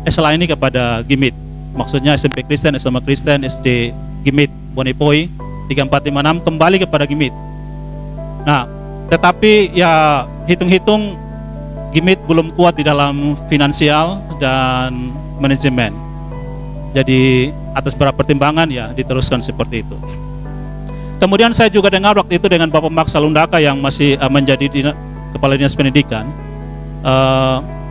SLA ini kepada GIMIT. Maksudnya SMP Kristen, SMA Kristen, SD GIMIT, Bonepoi 3456 kembali kepada GIMIT. Nah, tetapi ya hitung-hitung GIMIT belum kuat di dalam finansial dan manajemen. Jadi atas beberapa pertimbangan ya diteruskan seperti itu. Kemudian saya juga dengar waktu itu dengan Bapak Max Salundaka yang masih menjadi Kepala Dinas Pendidikan,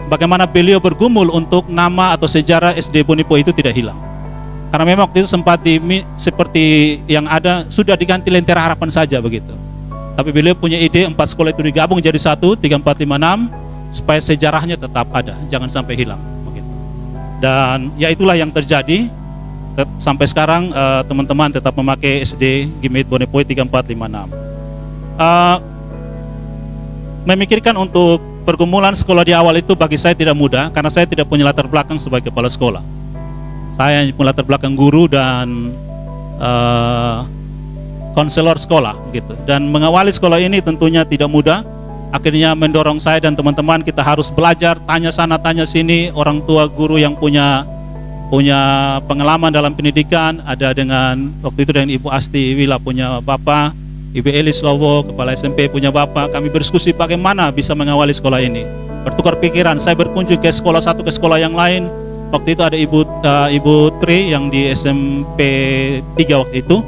bagaimana beliau bergumul untuk nama atau sejarah SD Bonepoi itu tidak hilang. Karena memang waktu itu sempat seperti yang ada sudah diganti Lentera Harapan saja begitu. Tapi beliau punya ide 4 sekolah itu digabung jadi 1, 3, 4, 5, 6 supaya sejarahnya tetap ada, jangan sampai hilang begitu. Dan ya itulah yang terjadi. Sampai sekarang teman-teman tetap memakai SD GIMIT Bonepoi 3456. Memikirkan untuk pergumulan sekolah di awal itu bagi saya tidak mudah karena saya tidak punya latar belakang sebagai kepala sekolah. Saya punya latar belakang guru dan konselor sekolah gitu. Dan mengawali sekolah ini tentunya tidak mudah. Akhirnya mendorong saya dan teman-teman kita harus belajar, tanya sana tanya sini, orang tua guru yang punya pengalaman dalam pendidikan, ada dengan waktu itu dengan Ibu Asti Wila punya bapak, Ibu Elis Lowo kepala SMP punya bapak. Kami berdiskusi bagaimana bisa mengawali sekolah ini, bertukar pikiran. Saya berkunjung ke sekolah satu ke sekolah yang lain. Waktu itu ada Ibu Tri yang di SMP 3 waktu itu.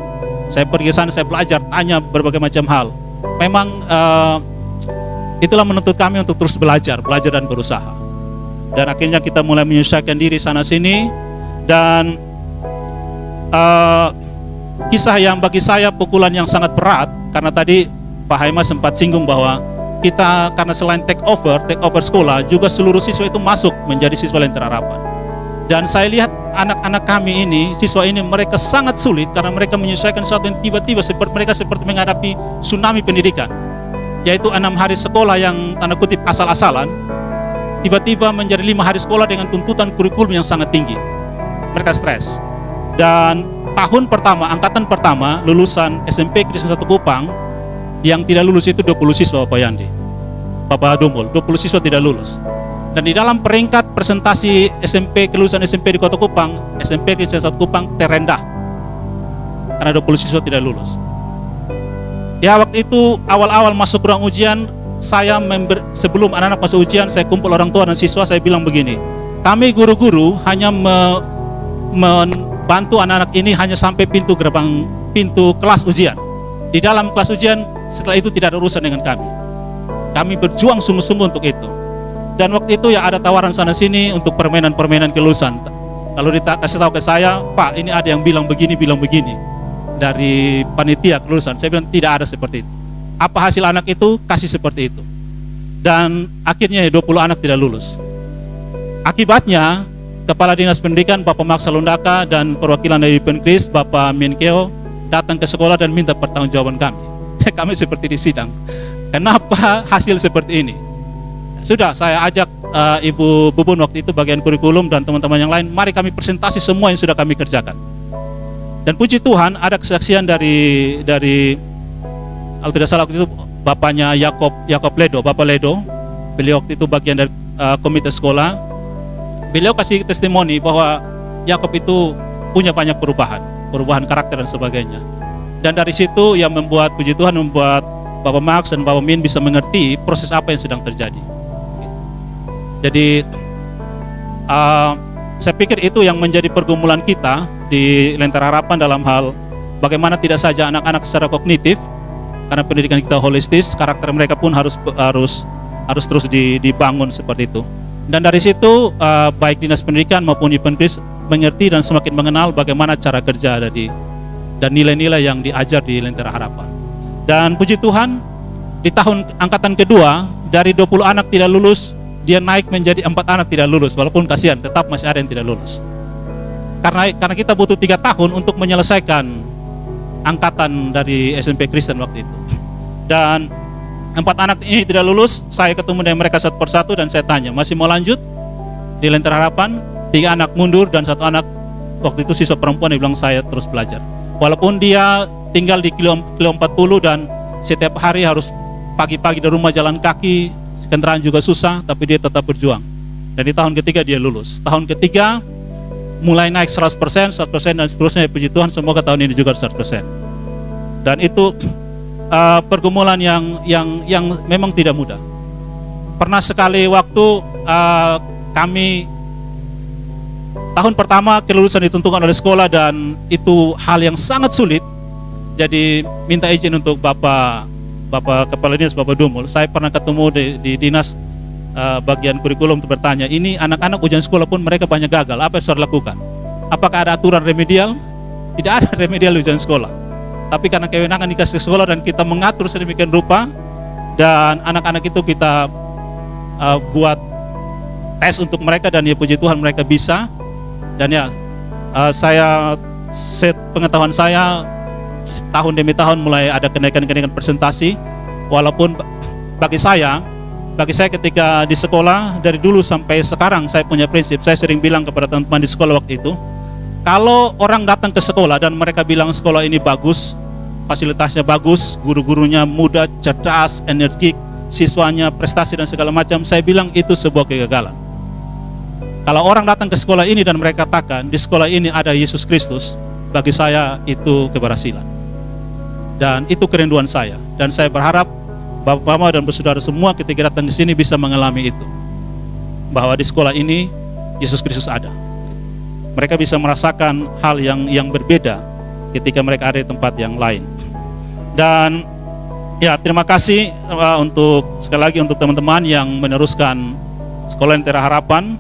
Saya pergi sana, saya belajar, tanya berbagai macam hal. Memang itulah menuntut kami untuk terus belajar dan berusaha. Dan akhirnya kita mulai menyesuaikan diri sana sini. Dan kisah yang bagi saya pukulan yang sangat berat, karena tadi Pak Haima sempat singgung bahwa kita karena selain take over sekolah, juga seluruh siswa itu masuk menjadi siswa Lentera Harapan. Dan saya lihat anak-anak kami ini, siswa ini, mereka sangat sulit karena mereka menyesuaikan sesuatu yang tiba-tiba mereka seperti menghadapi tsunami pendidikan, yaitu 6 hari sekolah yang tanda kutip asal-asalan, tiba-tiba menjadi 5 hari sekolah dengan tuntutan kurikulum yang sangat tinggi. Mereka stres. Dan tahun pertama, angkatan pertama lulusan SMP Kristen 1 Kupang, yang tidak lulus itu 20 siswa Bapak Yandi, Bapak Domul, 20 siswa tidak lulus. Dan di dalam peringkat presentasi SMP, kelulusan SMP di Kota Kupang, SMP Kristen 1 Kupang terendah karena 20 siswa tidak lulus. Ya waktu itu awal-awal masuk ruang ujian, saya sebelum anak-anak masuk ujian, saya kumpul orang tua dan siswa, saya bilang begini, kami guru-guru hanya membantu anak-anak ini hanya sampai pintu kelas ujian. Di dalam kelas ujian, setelah itu tidak ada urusan dengan kami. Kami berjuang sungguh-sungguh untuk itu. Dan waktu itu ya ada tawaran sana sini untuk permainan-permainan kelulusan. Lalu dikasih tahu ke saya, Pak, ini ada yang bilang begini dari panitia kelulusan. Saya bilang tidak ada seperti itu. Apa hasil anak itu? Kasih seperti itu. Dan akhirnya 20 anak tidak lulus. Akibatnya Kepala Dinas Pendidikan Bapak Max Salundaka dan perwakilan dari Yupenkris Bapak Menkeo datang ke sekolah dan minta pertanggungjawaban kami. Kami seperti di sidang. Kenapa hasil seperti ini? Sudah saya ajak Ibu Bubun waktu itu bagian kurikulum dan teman-teman yang lain, mari kami presentasi semua yang sudah kami kerjakan. Dan puji Tuhan ada kesaksian dari kalau tidak salah waktu itu bapaknya Yakob Ledo, Bapak Ledo. Beliau waktu itu bagian dari komite sekolah. Beliau kasih testimoni bahwa Yakob itu punya banyak perubahan karakter dan sebagainya. Dan dari situ yang membuat puji Tuhan membuat Bapak Max dan Bapak Min bisa mengerti proses apa yang sedang terjadi. Jadi saya pikir itu yang menjadi pergumulan kita di Lentera Harapan dalam hal bagaimana tidak saja anak-anak secara kognitif, karena pendidikan kita holistis, karakter mereka pun harus terus dibangun seperti itu. Dan dari situ baik Dinas Pendidikan maupun Yupenkris mengerti dan semakin mengenal bagaimana cara kerja dan nilai-nilai yang diajar di Lentera Harapan. Dan puji Tuhan di tahun angkatan kedua dari 20 anak tidak lulus, dia naik menjadi 4 anak tidak lulus, walaupun kasihan tetap masih ada yang tidak lulus. karena kita butuh 3 tahun untuk menyelesaikan angkatan dari SMP Kristen waktu itu. Dan 4 anak ini tidak lulus. Saya ketemu dengan mereka satu persatu dan saya tanya, masih mau lanjut di Lentera Harapan? 3 anak mundur dan 1 anak waktu itu siswa perempuan, dia bilang saya terus belajar. Walaupun dia tinggal di kilo 40 dan setiap hari harus pagi-pagi dari rumah jalan kaki, kendaraan juga susah, tapi dia tetap berjuang. Dan di tahun ketiga dia lulus. Tahun ketiga mulai naik 100% dan seterusnya. Puji Tuhan, semoga tahun ini juga 100%. Dan itu pergumulan yang memang tidak mudah. Pernah sekali waktu kami tahun pertama kelulusan ditentukan oleh sekolah dan itu hal yang sangat sulit. Jadi minta izin untuk Bapak Kepala Dinas, Bapak Dumul. Saya pernah ketemu di dinas bagian kurikulum untuk bertanya, ini anak-anak ujian sekolah pun mereka banyak gagal, apa yang harus lakukan? Apakah ada aturan remedial? Tidak ada remedial ujian sekolah. Tapi karena kewenangan dikasih sekolah dan kita mengatur sedemikian rupa, dan anak-anak itu kita buat tes untuk mereka, dan ya puji Tuhan mereka bisa. Dan ya saya set pengetahuan saya tahun demi tahun mulai ada kenaikan presentasi. Walaupun bagi saya ketika di sekolah dari dulu sampai sekarang saya punya prinsip. Saya sering bilang kepada teman-teman di sekolah waktu itu, kalau orang datang ke sekolah dan mereka bilang sekolah ini bagus, fasilitasnya bagus, guru-gurunya muda, cerdas, energik, siswanya prestasi dan segala macam, saya bilang itu sebuah kegagalan. Kalau orang datang ke sekolah ini dan mereka katakan di sekolah ini ada Yesus Kristus, bagi saya itu keberhasilan. Dan itu kerinduan saya. Dan saya berharap Bapak-Bapak dan Saudara semua ketika datang ke sini bisa mengalami itu. Bahwa di sekolah ini Yesus Kristus ada. Mereka bisa merasakan hal yang berbeda ketika mereka ada di tempat yang lain. Dan ya, terima kasih untuk sekali lagi untuk teman-teman yang meneruskan Sekolah Lentera Harapan.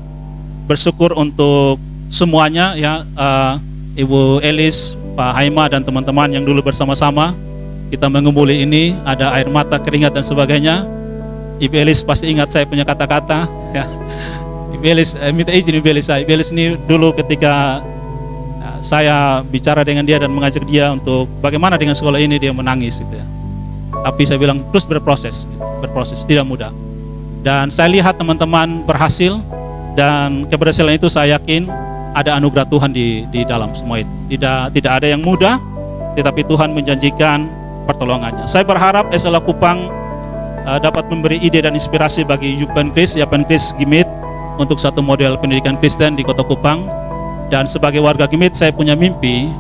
Bersyukur untuk semuanya ya, Ibu Elis, Pak Haima dan teman-teman yang dulu bersama-sama kita mengumpuli ini, ada air mata, keringat dan sebagainya. Ibu Elis pasti ingat saya punya kata-kata ya. Ibu Elis, minta izin Ibu Elis, Ibu Elis ini dulu ketika saya bicara dengan dia dan mengajak dia untuk bagaimana dengan sekolah ini, dia menangis gitu ya. Tapi saya bilang terus berproses, tidak mudah. Dan saya lihat teman-teman berhasil, dan keberhasilan itu saya yakin ada anugerah Tuhan di dalam semua itu. Tidak ada yang mudah, tetapi Tuhan menjanjikan pertolongannya. Saya berharap SLH Kupang dapat memberi ide dan inspirasi bagi Yapen Kris Gimit untuk satu model pendidikan Kristen di Kota Kupang. Dan sebagai warga Gimit saya punya mimpi,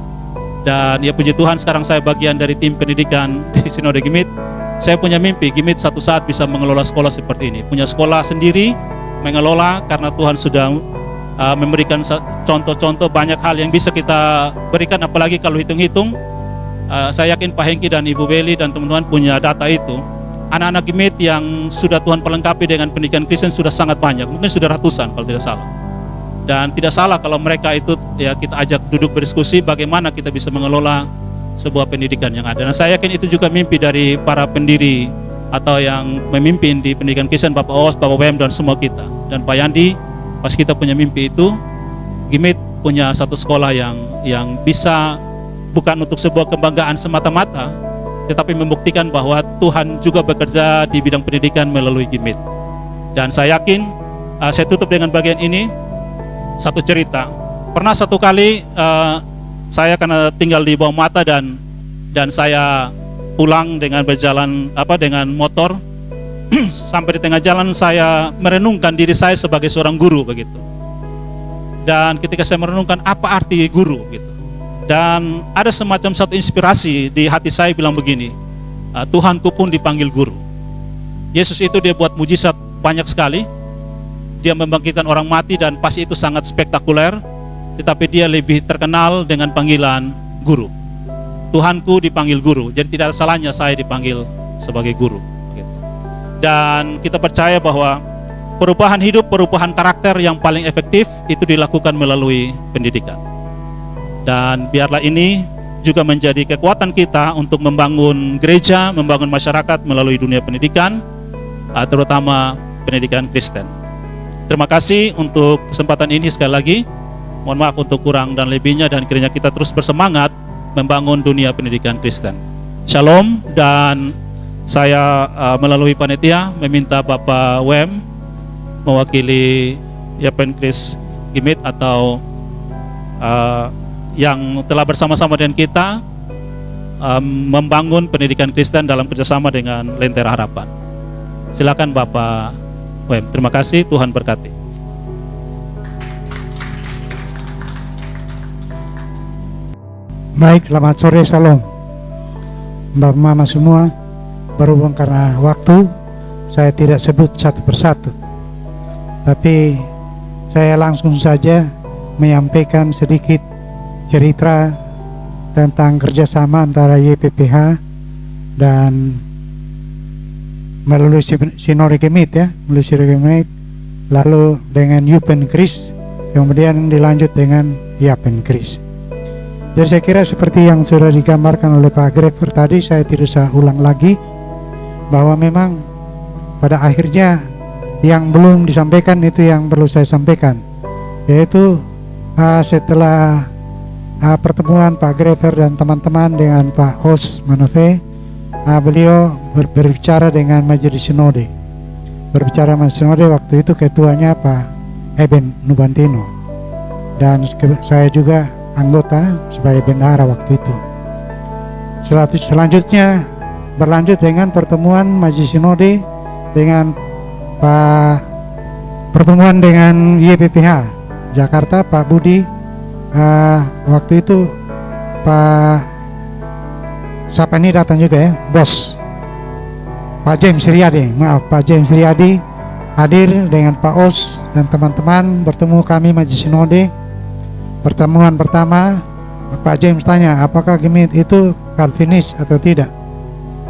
dan ya puji Tuhan sekarang saya bagian dari tim pendidikan di Sinode Gimit. Saya punya mimpi Gimit satu saat bisa mengelola sekolah seperti ini, punya sekolah sendiri, mengelola, karena Tuhan sudah memberikan contoh-contoh banyak hal yang bisa kita berikan, apalagi kalau hitung-hitung. Saya yakin Pak Hengki dan Ibu Beli dan teman-teman punya data itu. Anak-anak Gimit yang sudah Tuhan pelengkapi dengan pendidikan Kristen sudah sangat banyak, mungkin sudah ratusan kalau tidak salah. Dan tidak salah kalau mereka itu ya kita ajak duduk berdiskusi bagaimana kita bisa mengelola sebuah pendidikan yang ada. Dan saya yakin itu juga mimpi dari para pendiri atau yang memimpin di pendidikan Kristen, Bapak Os, Bapak WM dan semua kita. Dan Pak Yandi, pas kita punya mimpi itu, Gimit punya satu sekolah yang bisa bukan untuk sebuah kebanggaan semata-mata, tetapi membuktikan bahwa Tuhan juga bekerja di bidang pendidikan melalui Gimit. Dan saya yakin, saya tutup dengan bagian ini, satu cerita. Pernah satu kali saya karena tinggal di bawah mata dan saya pulang dengan berjalan dengan motor. Sampai di tengah jalan saya merenungkan diri saya sebagai seorang guru begitu. Dan ketika saya merenungkan apa arti guru gitu, dan ada semacam satu inspirasi di hati saya bilang begini, Tuhanku pun dipanggil guru. Yesus itu dia buat mujizat banyak sekali, dia membangkitkan orang mati dan pasti itu sangat spektakuler, tetapi dia lebih terkenal dengan panggilan guru. Tuhanku dipanggil guru, jadi tidak ada salahnya saya dipanggil sebagai guru. Dan kita percaya bahwa perubahan hidup, perubahan karakter yang paling efektif itu dilakukan melalui pendidikan. Dan biarlah ini juga menjadi kekuatan kita untuk membangun gereja, membangun masyarakat melalui dunia pendidikan, terutama pendidikan Kristen. Terima kasih untuk kesempatan ini sekali lagi. Mohon maaf untuk kurang dan lebihnya, dan kiranya kita terus bersemangat membangun dunia pendidikan Kristen. Shalom, dan saya melalui panitia meminta Bapak WM mewakili Yapen Kris Gimit atau yang telah bersama-sama dengan kita membangun pendidikan Kristen dalam kerjasama dengan Lentera Harapan. Silakan Bapak WM. Terima kasih, Tuhan berkati. Baik, selamat sore, salam Bapak Mama semua. Berhubung karena waktu, saya tidak sebut satu persatu, tapi saya langsung saja menyampaikan sedikit cerita tentang kerjasama antara YPPH dan melalui Sinode Gemit ya, melalui Sinode Gemit, lalu dengan Yapen Kris, kemudian dilanjut dengan Yapen Kris. Jadi saya kira seperti yang sudah digambarkan oleh Pak Grever tadi, saya tidak usah ulang lagi, bahwa memang pada akhirnya yang belum disampaikan itu yang perlu saya sampaikan, yaitu setelah pertemuan Pak Grever dan teman-teman dengan Pak Os Manafe, beliau berbicara dengan Majelis Sinode. Berbicara Majelis Sinode, waktu itu ketuanya Pak Eben Nubantino, dan saya juga anggota sebagai bendahara waktu itu. Selanjutnya berlanjut dengan pertemuan Majelis Sinode dengan pertemuan dengan YPPH Jakarta, Pak Budi, waktu itu Pak siapa ini datang juga ya, bos Pak James Riyadi, Pak James Riyadi hadir dengan Pak Os dan teman-teman. Bertemu kami Majelis Sinode. Pertemuan pertama, Pak James tanya apakah Gemit itu Calvinis atau tidak.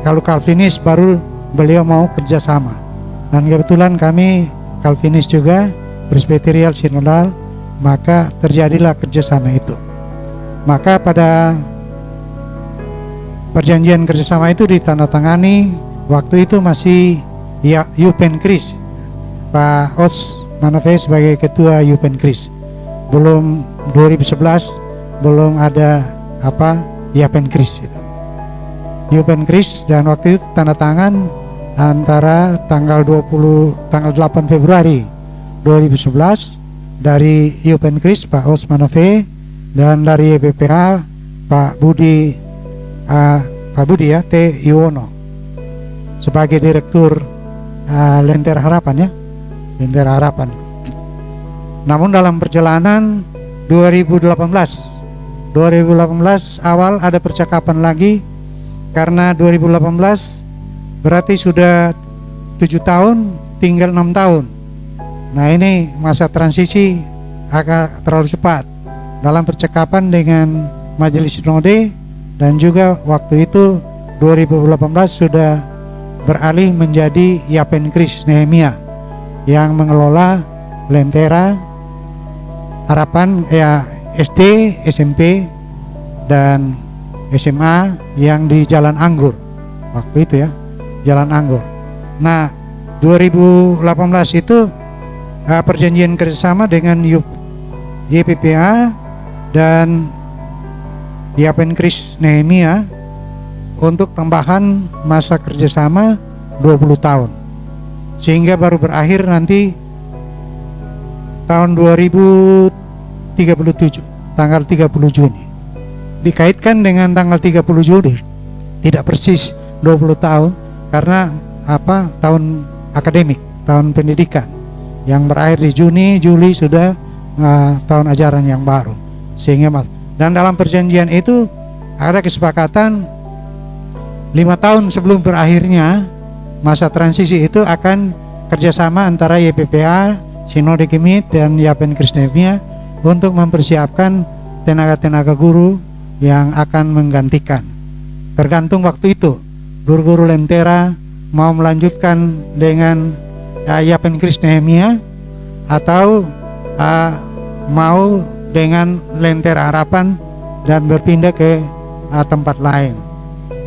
Kalau Calvinis baru beliau mau kerjasama, dan kebetulan kami Calvinis juga, Presbyterial Sinodal, maka terjadilah kerjasama itu. Maka pada perjanjian kerjasama itu ditandatangani, waktu itu masih Yapen Kris, Pak Os Manafe sebagai ketua Yapen Kris. Belum 2011 belum ada Yapen Kris itu. Yapen Kris, dan waktu itu tanda tangan antara tanggal 8 Februari 2011 dari Yapen Kris Pak Os Manafe, dan dari YPPH Pak Budi ya T. Yuwono sebagai Direktur Lentera Harapan ya, Lentera Harapan. Namun dalam perjalanan 2018 awal ada percakapan lagi, karena 2018 berarti sudah 7 tahun, tinggal 6 tahun. Nah ini masa transisi agak terlalu cepat. Dalam percakapan dengan Majelis Sinode, dan juga waktu itu 2018 sudah beralih menjadi Yapen Kris Nehemia yang mengelola Lentera Harapan ya, SD, SMP, dan SMA yang di Jalan Anggur waktu itu ya, Jalan Anggur. Nah 2018 itu perjanjian kerjasama dengan YPPA dan Yapen Kris Nehemia untuk tambahan masa kerjasama 20 tahun, sehingga baru berakhir nanti tahun 2037 tanggal 30 Juni. Dikaitkan dengan tanggal 30 Juni tidak persis 20 tahun, karena tahun akademik, tahun pendidikan yang berakhir di Juni, Juli sudah tahun ajaran yang baru. Sehingga dan dalam perjanjian itu ada kesepakatan 5 tahun sebelum berakhirnya masa transisi itu akan kerjasama antara YPPA, Sinode Gemit, dan Yapen Kris Nehemia untuk mempersiapkan tenaga-tenaga guru yang akan menggantikan. Tergantung waktu itu guru-guru Lentera mau melanjutkan dengan Yapen Kris Nehemia atau mau dengan Lentera Harapan dan berpindah ke tempat lain.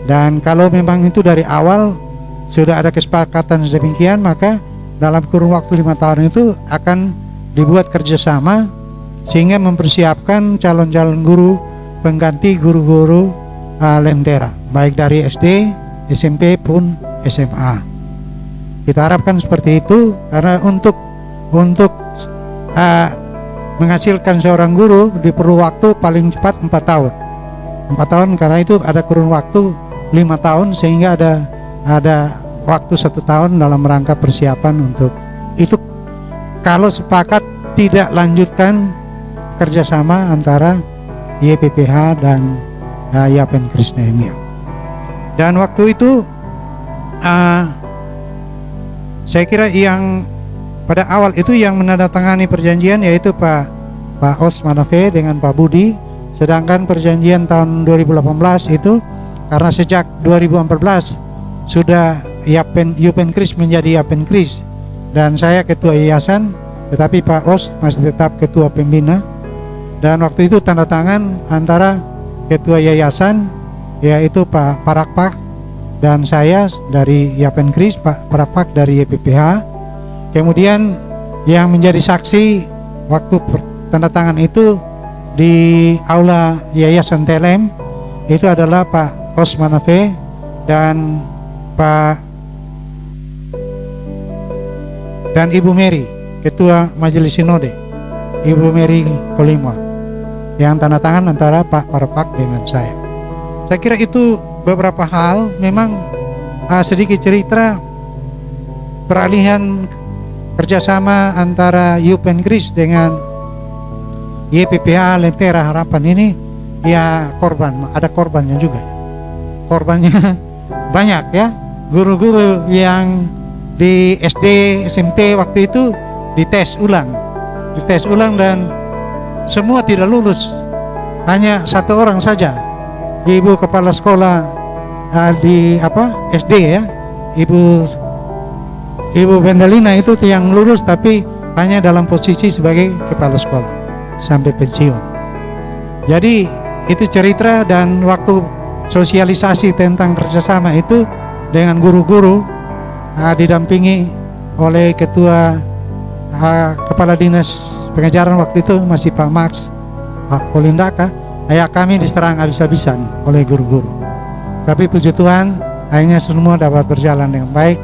Dan kalau memang itu dari awal sudah ada kesepakatan demikian, maka dalam kurun waktu 5 tahun itu akan dibuat kerjasama sehingga mempersiapkan calon-calon guru pengganti guru-guru Lentera, baik dari SD, SMP pun SMA. Kita harapkan seperti itu karena untuk menghasilkan seorang guru diperlu waktu paling cepat 4 tahun. 4 tahun karena itu ada kurun waktu 5 tahun sehingga ada waktu 1 tahun dalam rangka persiapan untuk itu. Kalau sepakat tidak lanjutkan kerjasama antara YPPH dan Yapen Kris Nehemia. Dan waktu itu saya kira yang pada awal itu yang menandatangani perjanjian yaitu Pak Os Manafe dengan Pak Budi. Sedangkan perjanjian tahun 2018 itu karena sejak 2014 sudah Yapen Kris menjadi Yapen Kris dan saya ketua yayasan, tetapi Pak Os masih tetap ketua pembina. Dan waktu itu tanda tangan antara ketua yayasan yaitu Pak Parakpak dan saya dari Yapen Kris, Pak Parakpak dari YPPH. Kemudian yang menjadi saksi waktu tanda tangan itu di aula Yayasan Telem itu adalah Pak Os Manafe dan Ibu Mary, Ketua Majelis Sinode, Ibu Mary Kolimon, yang tanda tangan antara Pak Parakpak dengan saya. Saya kira itu beberapa hal. Memang sedikit cerita peralihan kerjasama antara Yapen Kris dengan YPPH Lentera Harapan ini ya ada korbannya juga. Korbannya banyak ya. Guru-guru yang di SD, SMP waktu itu dites ulang dan semua tidak lulus. Hanya 1 orang saja, ibu kepala sekolah di SD ya, Ibu Bendalina itu yang lulus tapi hanya dalam posisi sebagai kepala sekolah sampai pensiun. Jadi itu cerita dan waktu sosialisasi tentang kerjasama itu dengan guru-guru didampingi oleh ketua kepala dinas pengajaran waktu itu masih Pak Max, Pak Polindaka. Kami diserang habis-habisan oleh guru-guru. Tapi puji Tuhan akhirnya semua dapat berjalan dengan baik.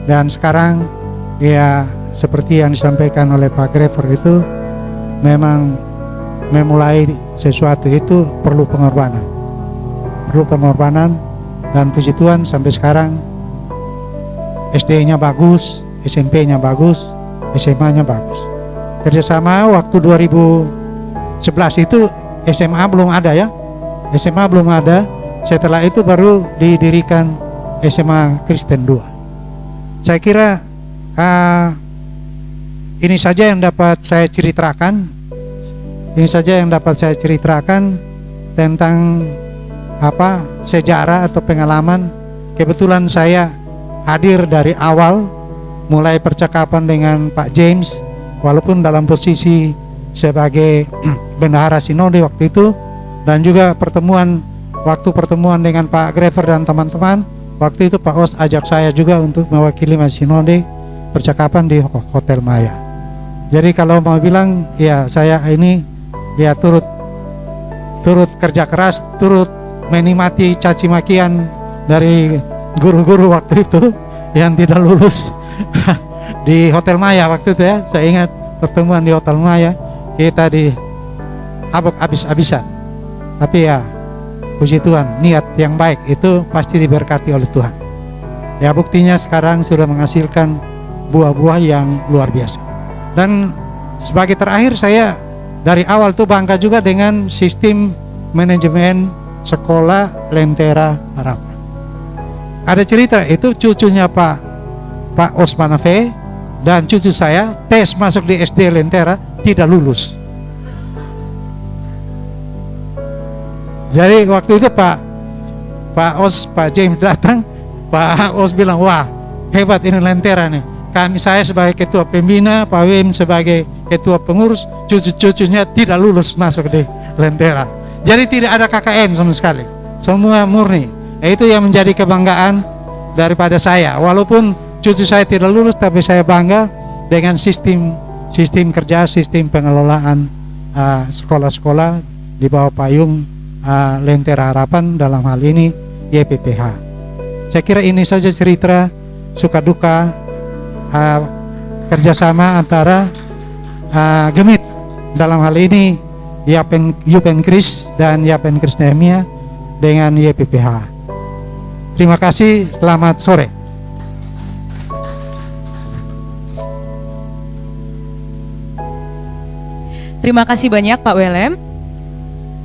Dan sekarang ya seperti yang disampaikan oleh Pak Grever itu memang memulai sesuatu itu perlu pengorbanan dan puji Tuhan sampai sekarang SD-nya bagus, SMP-nya bagus, SMA-nya bagus. Kerjasama waktu 2011 itu SMA belum ada ya, setelah itu baru didirikan SMA Kristen 2. Saya kira ini saja yang dapat saya ceritakan tentang sejarah atau pengalaman. Kebetulan saya hadir dari awal, mulai percakapan dengan Pak James, walaupun dalam posisi sebagai bendahara sinode waktu itu, dan juga pertemuan dengan Pak Grever dan teman-teman. Waktu itu Pak Os ajak saya juga untuk mewakili Mas Sinode percakapan di Hotel Maya. Jadi kalau mau bilang ya saya ini ya turut kerja keras, turut menikmati caci makian dari guru-guru waktu itu yang tidak lulus di Hotel Maya waktu itu ya. Saya ingat pertemuan di Hotel Maya kita dihabuk habis-habisan. Tapi ya puji Tuhan, niat yang baik itu pasti diberkati oleh Tuhan. Ya buktinya sekarang sudah menghasilkan buah-buah yang luar biasa. Dan sebagai terakhir saya dari awal tuh bangga juga dengan sistem manajemen sekolah Lentera Harapan. Ada cerita itu cucunya Pak Os Manafe dan cucu saya tes masuk di SD Lentera tidak lulus. Jadi waktu itu Pak James datang, Pak Os bilang, wah hebat ini Lentera nih. Saya sebagai ketua pembina, Pak Wim sebagai ketua pengurus, cucu-cucunya tidak lulus masuk di Lentera. Jadi tidak ada KKN sama sekali, semua murni. Itu yang menjadi kebanggaan daripada saya. Walaupun cucu saya tidak lulus, tapi saya bangga dengan sistem kerja, sistem pengelolaan sekolah-sekolah di bawah payung Lentera Harapan, dalam hal ini YPPH. Saya kira ini saja cerita suka duka kerjasama antara Gemit, dalam hal ini Yupenkris dan Yapenkris Nehemia dengan YPPH. Terima kasih, selamat sore. Terima kasih banyak Pak WLM.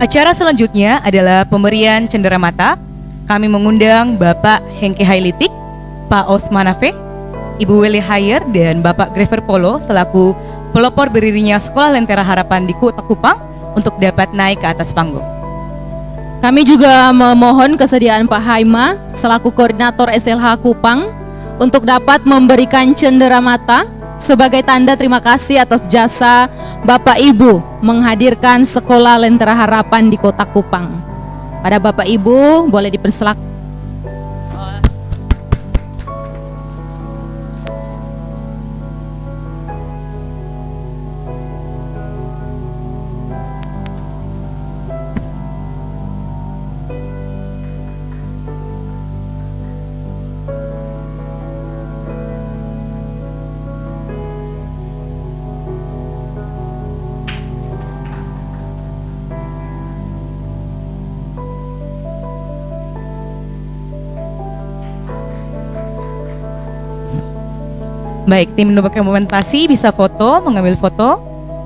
Acara selanjutnya adalah pemberian cenderamata. Kami mengundang Bapak Hengke Hailitik, Pak Osman Afe, Ibu Weli Hayer, dan Bapak Grever Polo selaku pelopor berdirinya Sekolah Lentera Harapan di Kota Kupang untuk dapat naik ke atas panggung. Kami juga memohon kesediaan Pak Haima selaku koordinator SLH Kupang untuk dapat memberikan cenderamata sebagai tanda terima kasih atas jasa Bapak Ibu menghadirkan Sekolah Lentera Harapan di Kota Kupang. Pada Bapak Ibu boleh dipersilakan. Baik, tim dokumentasi bisa foto, mengambil foto.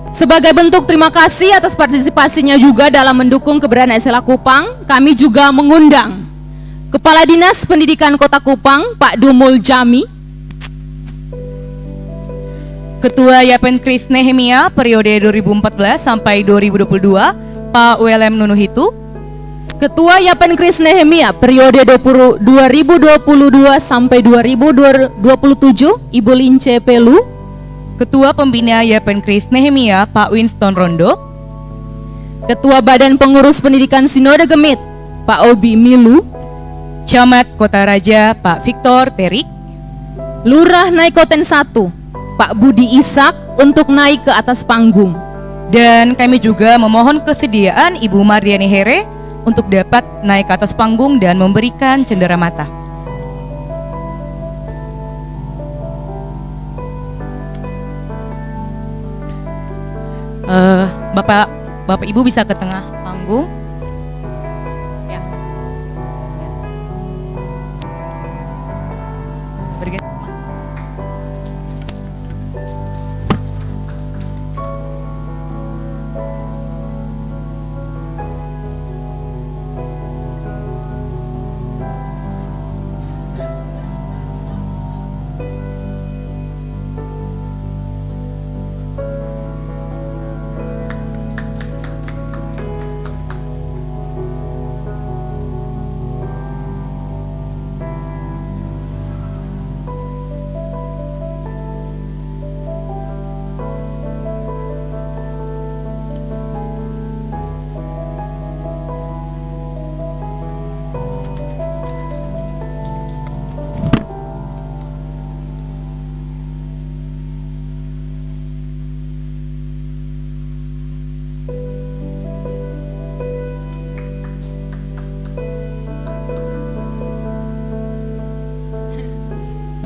Sebagai bentuk terima kasih atas partisipasinya juga dalam mendukung keberadaan SLH Kupang, kami juga mengundang Kepala Dinas Pendidikan Kota Kupang, Pak Dumul Jami, Ketua Yapenkris Nehemia periode 2014 sampai 2022, Pak WLM Nunuhitu, Ketua Yapenkris Nehemia periode 2022 sampai 2027, Ibu Lince Pelu, Ketua Pembina Yapenkris Nehemia Pak Winston Rondo, Ketua Badan Pengurus Pendidikan Sinode Gemit, Pak Obi Milu, Camat Kota Raja Pak Victor Terik, Lurah Naikoten 1, Pak Budi Ishak untuk naik ke atas panggung. dan kami juga memohon kesediaan Ibu Mardiani Here untuk dapat naik ke atas panggung dan memberikan cenderamata. Bapak Ibu bisa ke tengah panggung. Ya. Bergeser.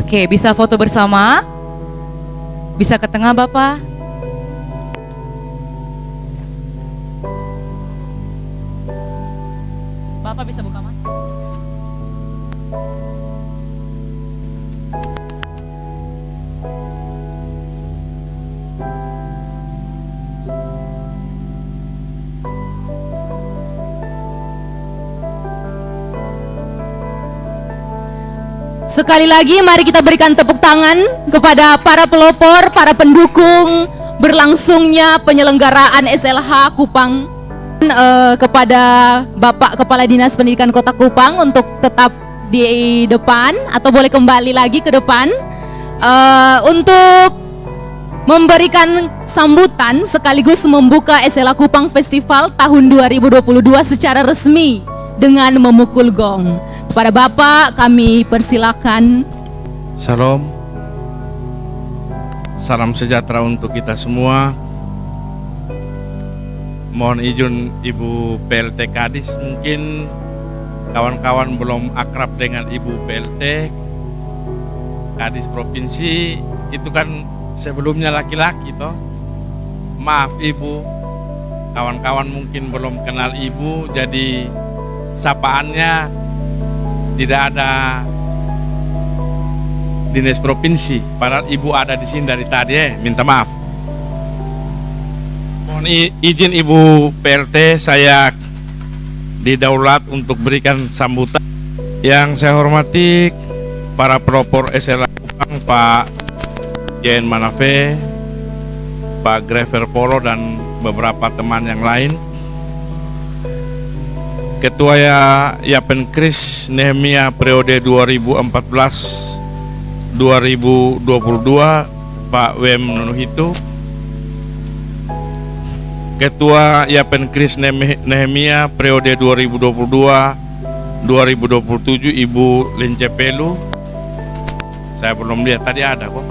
Oke, bisa foto bersama? Bisa ke tengah Bapak? Bapak bisa buka mas? Sekali lagi mari kita berikan tepuk tangan kepada para pelopor, para pendukung berlangsungnya penyelenggaraan SLH Kupang, kepada Bapak Kepala Dinas Pendidikan Kota Kupang untuk tetap di depan atau boleh kembali lagi ke depan untuk memberikan sambutan sekaligus membuka SLH Kupang Festival tahun 2022 secara resmi dengan memukul gong. Kepada Bapak kami persilakan. Shalom. Salam sejahtera untuk kita semua. Mohon izin Ibu PLT Kadis, mungkin kawan-kawan belum akrab dengan Ibu PLT Kadis Provinsi, itu kan sebelumnya laki-laki toh. Maaf Ibu, kawan-kawan mungkin belum kenal Ibu, jadi sapaannya tidak ada dinas provinsi, padahal Ibu ada di sini dari tadi, minta maaf. Mohon izin Ibu PLT, saya didaulat untuk berikan sambutan. Yang saya hormati para pelopor SLH Kupang, Pak Jen Manafe, Pak Grever Polo, dan beberapa teman yang lain. Ketua Yapenkris Nehemia periode 2014-2022 Pak Wem Nunuhitu. Ketua Yapenkris Nehemia periode 2022-2027 Ibu Lince Pelu. Saya belum lihat, tadi ada kok.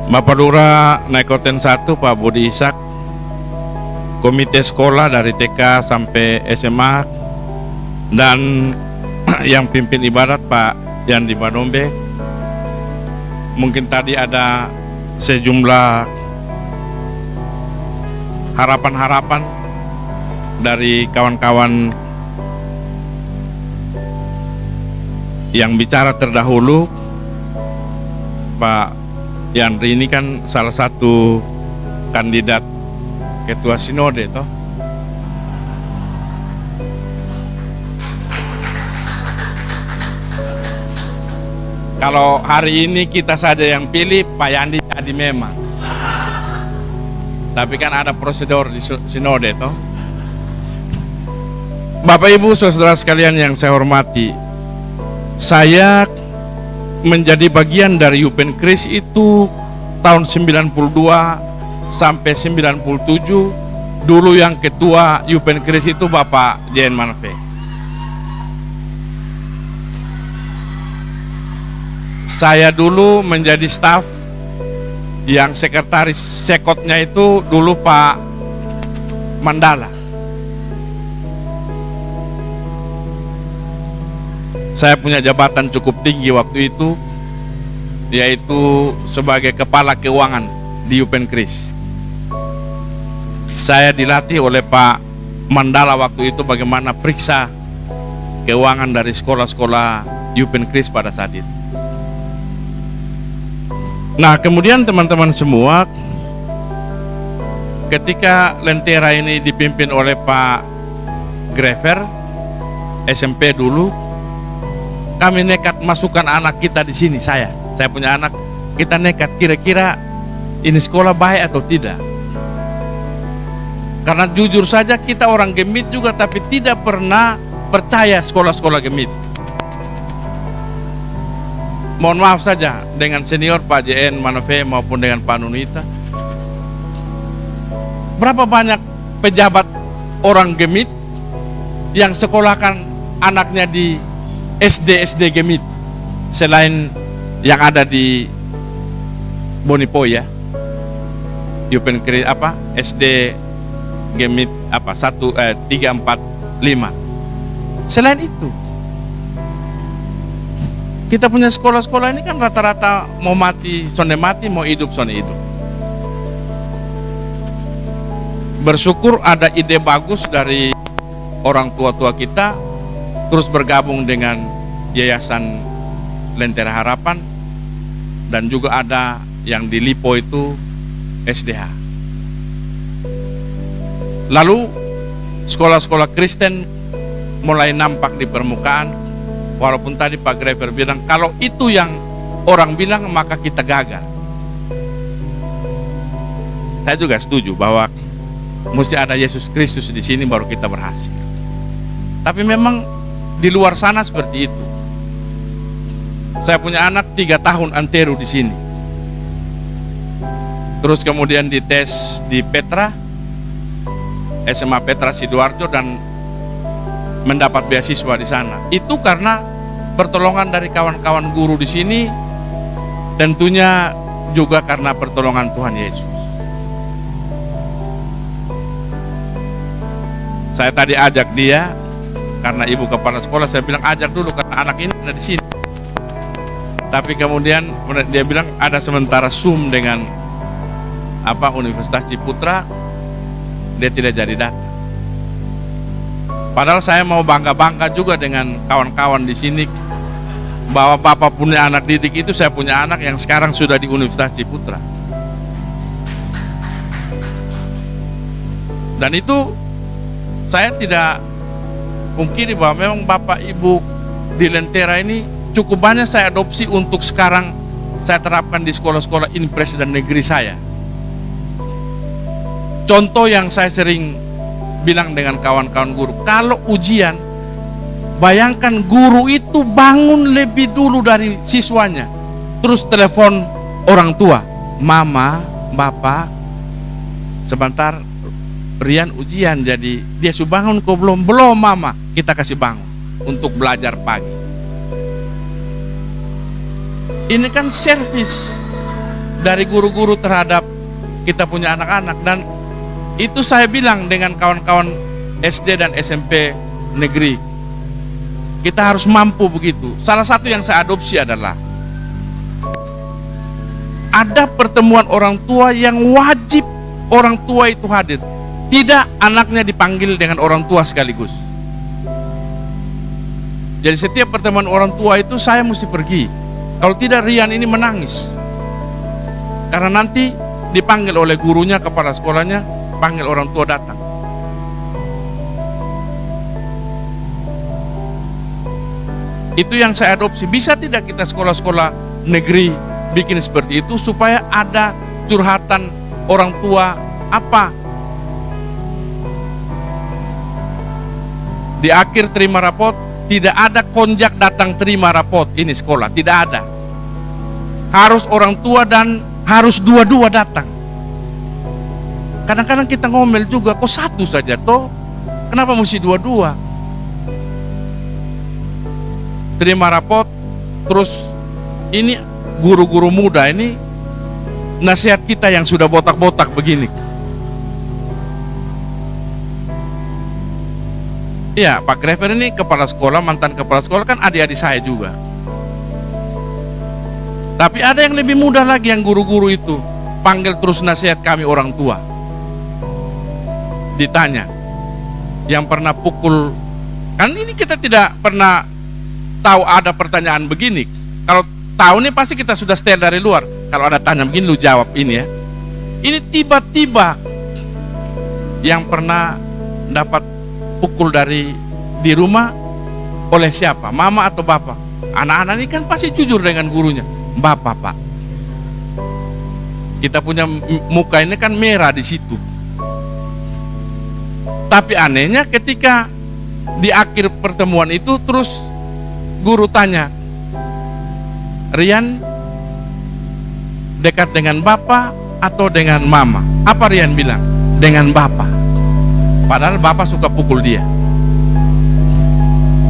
Bapak Lurah Naikoten 1 Pak Budi Ishak. Komite sekolah dari TK sampai SMA, dan yang pimpin ibadat Pak Yandi Badombe. Mungkin tadi ada sejumlah harapan-harapan dari kawan-kawan yang bicara terdahulu. Pak Yandri ini kan salah satu kandidat ketua sinode toh. Kalau hari ini kita saja yang pilih, Pak Yandi jadi memang. Tapi kan ada prosedur di sinode toh. Bapak Ibu saudara sekalian yang saya hormati, saya menjadi bagian dari Yapenkris itu tahun 92 sampai 97. Dulu yang ketua Yapenkris itu Bapak Jen Manafe. Saya dulu menjadi staf, yang sekretaris sekotnya itu dulu Pak Mandala. Saya punya jabatan cukup tinggi waktu itu, yaitu sebagai kepala keuangan di Yapenkris. Saya dilatih oleh Pak Mandala waktu itu bagaimana periksa keuangan dari sekolah-sekolah Yapenkris pada saat itu. Nah, kemudian teman-teman semua, ketika Lentera ini dipimpin oleh Pak Grever, SMP dulu, kami nekat masukkan anak kita di sini. Saya punya anak, kita nekat kira-kira ini sekolah baik atau tidak. Karena jujur saja kita orang Gemit juga, tapi tidak pernah percaya sekolah-sekolah Gemit. Mohon maaf saja dengan senior Pak JN Manafe maupun dengan Pak Nunita. Berapa banyak pejabat orang Gemit yang sekolahkan anaknya di SD Gemit selain yang ada di Bonipo ya, Yapenkris SD Gemit 3, 4, 5. Selain itu, kita punya sekolah-sekolah ini kan rata-rata mau mati sonde mati, mau hidup sonde hidup. Bersyukur ada ide bagus dari orang tua-tua kita, terus bergabung dengan Yayasan Lentera Harapan, dan juga ada yang di Lipo itu SDH. Lalu sekolah-sekolah Kristen mulai nampak di permukaan, walaupun tadi Pak Grever bilang kalau itu yang orang bilang maka kita gagal. Saya juga setuju bahwa mesti ada Yesus Kristus di sini baru kita berhasil. Tapi memang di luar sana seperti itu. Saya punya anak 3 tahun antero di sini. Terus kemudian dites di Petra, SMA Petra Sidoarjo, dan mendapat beasiswa di sana. Itu karena pertolongan dari kawan-kawan guru di sini, tentunya juga karena pertolongan Tuhan Yesus. Saya tadi ajak dia karena ibu kepala sekolah, saya bilang ajak dulu karena anak ini ada di sini. Tapi kemudian dia bilang ada sementara Zoom dengan Universitas Ciputra, dia tidak jadi datang. Padahal saya mau bangga-bangga juga dengan kawan-kawan di sini bahwa bapak punya anak didik itu, saya punya anak yang sekarang sudah di Universitas Ciputra. Dan itu saya tidak pungkiri bahwa memang bapak ibu di Lentera ini cukup banyak saya adopsi untuk sekarang saya terapkan di sekolah-sekolah impres dan negeri saya. Contoh yang saya sering bilang dengan kawan-kawan guru, kalau ujian, bayangkan guru itu bangun lebih dulu dari siswanya, terus telepon orang tua, mama, bapak, sebentar Rian ujian, jadi dia sudah bangun kok belum? Belum mama, kita kasih bangun untuk belajar pagi. Ini kan servis dari guru-guru terhadap kita punya anak-anak. Dan itu saya bilang dengan kawan-kawan SD dan SMP negeri, kita harus mampu begitu. Salah satu yang saya adopsi adalah ada pertemuan orang tua yang wajib orang tua itu hadir. Tidak anaknya dipanggil dengan orang tua sekaligus. Jadi setiap pertemuan orang tua itu saya mesti pergi. Kalau tidak Rian ini menangis. Karena nanti dipanggil oleh gurunya, kepala sekolahnya, panggil orang tua datang. Itu yang saya adopsi. Bisa tidak kita sekolah-sekolah negeri bikin seperti itu supaya ada curhatan orang tua di akhir terima rapot, tidak ada konjak datang terima rapot ini sekolah, tidak ada. Harus orang tua dan harus dua-dua datang. Kadang-kadang kita ngomel juga, kok satu saja toh? Kenapa mesti dua-dua? Terima rapot, terus ini guru-guru muda ini nasihat kita yang sudah botak-botak begini. Ya, Pak Grever ini kepala sekolah, mantan kepala sekolah, kan adik-adik saya juga. Tapi ada yang lebih mudah lagi, yang guru-guru itu panggil terus nasihat kami orang tua. Ditanya, yang pernah pukul, kan ini kita tidak pernah tahu ada pertanyaan begini. Kalau tahu nih pasti kita sudah setel dari luar. Kalau ada tanya begini, lu jawab ini ya. Ini tiba-tiba yang pernah dapat pukul di rumah oleh siapa? Mama atau bapak? Anak-anak ini kan pasti jujur dengan gurunya. Bapak, Pak. Kita punya muka ini kan merah di situ. Tapi anehnya ketika di akhir pertemuan itu terus guru tanya, Rian dekat dengan bapak atau dengan mama? Apa Rian bilang? Dengan bapak. Padahal bapak suka pukul dia.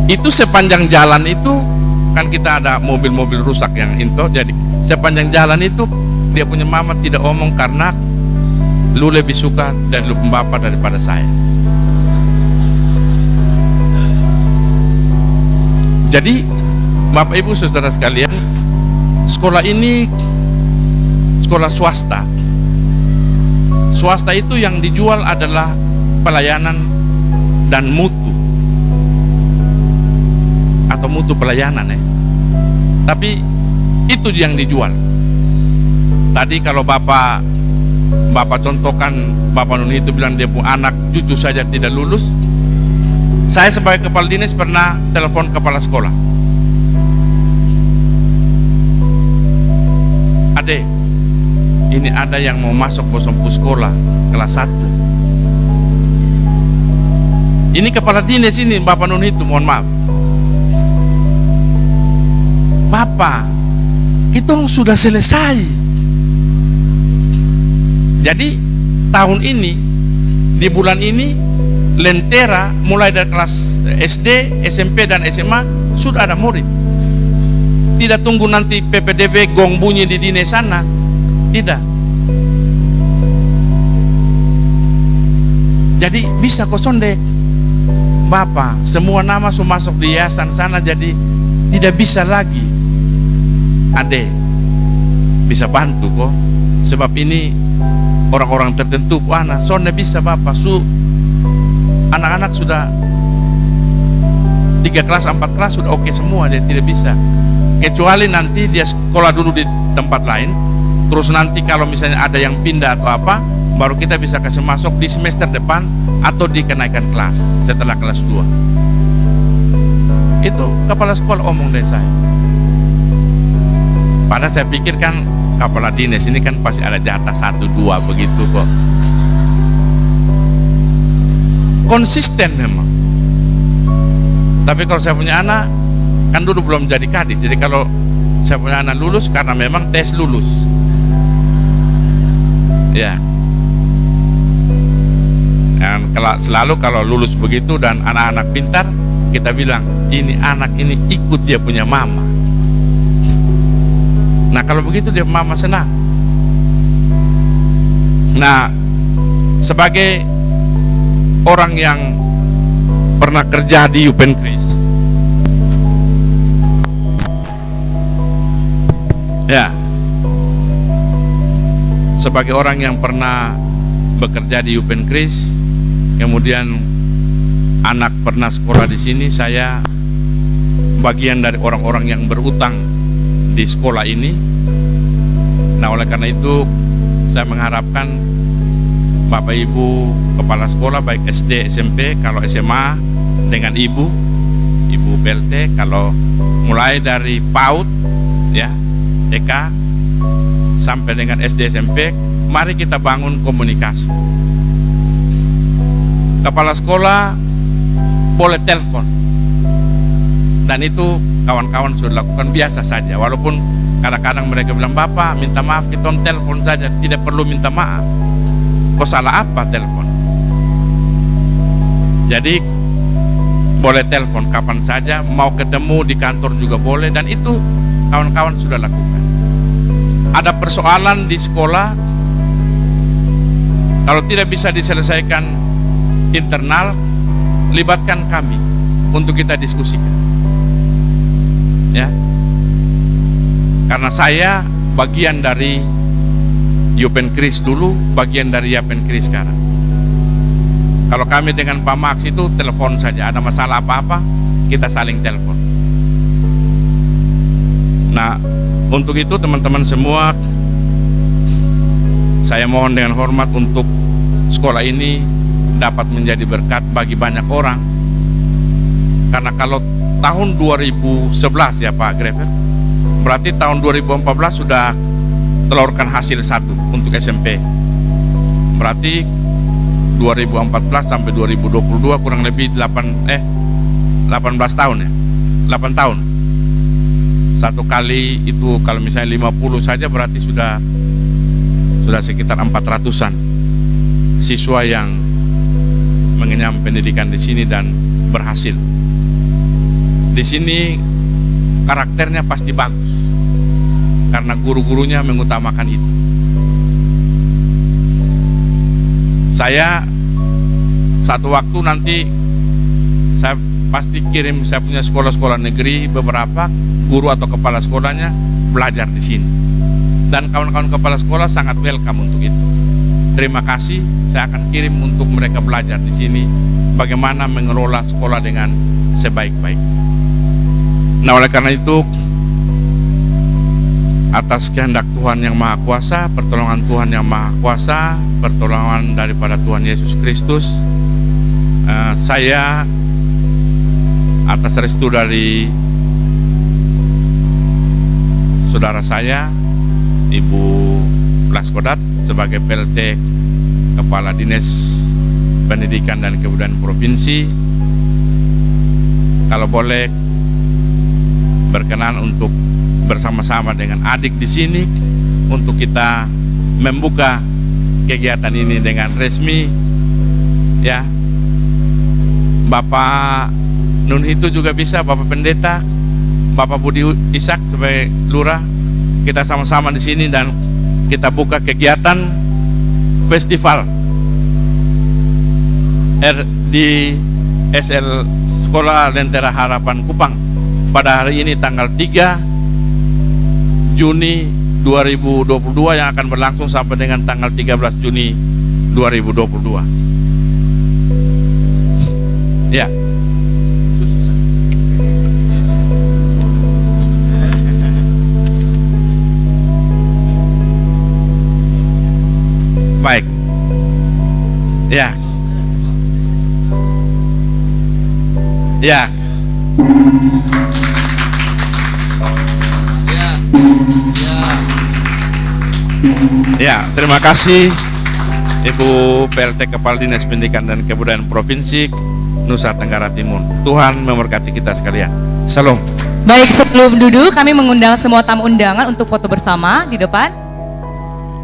Itu sepanjang jalan itu kan kita ada mobil-mobil rusak yang into, jadi sepanjang jalan itu dia punya mama tidak omong karena lu lebih suka dan lu bapak daripada saya. Jadi Bapak Ibu Saudara sekalian, sekolah ini sekolah swasta. Swasta itu yang dijual adalah pelayanan dan mutu atau mutu pelayanan ya. Tapi itu yang dijual. Tadi kalau Bapak contohkan, Bapak Nuni itu bilang dia punya anak cucu saja tidak lulus. Saya sebagai kepala dinas pernah telepon kepala sekolah. Adek, ini ada yang mau masuk bosompu sekolah kelas 1. Ini kepala dinas ini, Bapak Nun itu, mohon maaf. Bapak, kita sudah selesai. Jadi tahun ini, di bulan ini, Lentera mulai dari kelas SD, SMP dan SMA sudah ada murid. Tidak tunggu nanti PPDB gong bunyi di dinas sana. Tidak. Jadi bisa kosong deh. Bapak, semua nama sudah masuk di yayasan sana, jadi tidak bisa lagi. Ade bisa bantu kok, sebab ini orang-orang tertentu. Anak soalnya bisa Bapak, anak-anak sudah 3 kelas 4 kelas sudah oke semua, dia tidak bisa, kecuali nanti dia sekolah dulu di tempat lain, terus nanti kalau misalnya ada yang pindah atau apa, baru kita bisa kasih masuk di semester depan atau di kenaikan kelas setelah kelas 2. Itu kepala sekolah omong dari saya. Padahal saya pikir kan kepala dinas ini kan pasti ada jatah 1-2 begitu kok. Konsisten memang. Tapi kalau saya punya anak, kan dulu belum jadi kadis, jadi kalau saya punya anak lulus karena memang tes lulus. Ya. Dan selalu kalau lulus begitu dan anak-anak pintar, kita bilang ini anak ini ikut dia punya mama. Nah kalau begitu dia mama senang. Nah sebagai orang yang pernah kerja di Upenkris, ya, sebagai orang yang pernah bekerja di Upenkris, kemudian anak pernah sekolah di sini, saya bagian dari orang-orang yang berutang di sekolah ini. Nah oleh karena itu saya mengharapkan Bapak Ibu kepala sekolah baik SD, SMP, kalau SMA dengan Ibu PLT, kalau mulai dari PAUD ya, TK sampai dengan SD, SMP, mari kita bangun komunikasi. Kepala sekolah boleh telepon, dan itu kawan-kawan sudah lakukan biasa saja, walaupun kadang-kadang mereka bilang, Bapak minta maaf, kita telepon saja, tidak perlu minta maaf. Kok salah apa telepon? Jadi boleh telepon kapan saja, mau ketemu di kantor juga boleh, dan itu kawan-kawan sudah lakukan. Ada persoalan di sekolah, kalau tidak bisa diselesaikan internal, libatkan kami untuk kita diskusikan. Ya, karena saya bagian dari Upenkris dulu, bagian dari Upenkris sekarang. Kalau kami dengan Pak Max itu telepon saja, ada masalah apa-apa kita saling telepon. Nah, untuk itu teman-teman semua, saya mohon dengan hormat untuk sekolah ini dapat menjadi berkat bagi banyak orang. Karena kalau tahun 2011 ya Pak Grever, berarti tahun 2014 sudah telurkan hasil 1 untuk SMP. Berarti 2014 sampai 2022 kurang lebih 18 tahun ya, 8 tahun. Satu kali itu kalau misalnya 50 saja berarti sudah sekitar 400-an siswa yang mengenyam pendidikan di sini dan berhasil. Di sini karakternya pasti bagus karena guru-gurunya mengutamakan itu. Saya satu waktu nanti saya pasti kirim, saya punya sekolah-sekolah negeri beberapa guru atau kepala sekolahnya belajar di sini, dan kawan-kawan kepala sekolah sangat welcome untuk itu. Terima kasih, saya akan kirim untuk mereka belajar di sini bagaimana mengelola sekolah dengan sebaik-baiknya. Nah oleh karena itu, atas kehendak Tuhan yang Maha Kuasa, pertolongan Tuhan yang Maha Kuasa, pertolongan daripada Tuhan Yesus Kristus, saya atas restu dari saudara saya Ibu Blaskodat sebagai PLT Kepala Dinas Pendidikan dan Kebudayaan Provinsi, kalau boleh berkenan untuk bersama-sama dengan adik di sini untuk kita membuka kegiatan ini dengan resmi ya. Bapak Nun itu juga bisa, Bapak Pendeta, Bapak Budi Ishak sebagai lurah, kita sama-sama di sini dan kita buka kegiatan festival di SL Sekolah Lentera Harapan Kupang pada hari ini tanggal 3 Juni 2022 yang akan berlangsung sampai dengan tanggal 13 Juni 2022. Ya. Baik. Ya. Ya. Ya, terima kasih Ibu PLT Kepala Dinas Pendidikan dan Kebudayaan Provinsi Nusa Tenggara Timur. Tuhan memberkati kita sekalian. Salam. Baik, sebelum duduk kami mengundang semua tamu undangan untuk foto bersama di depan.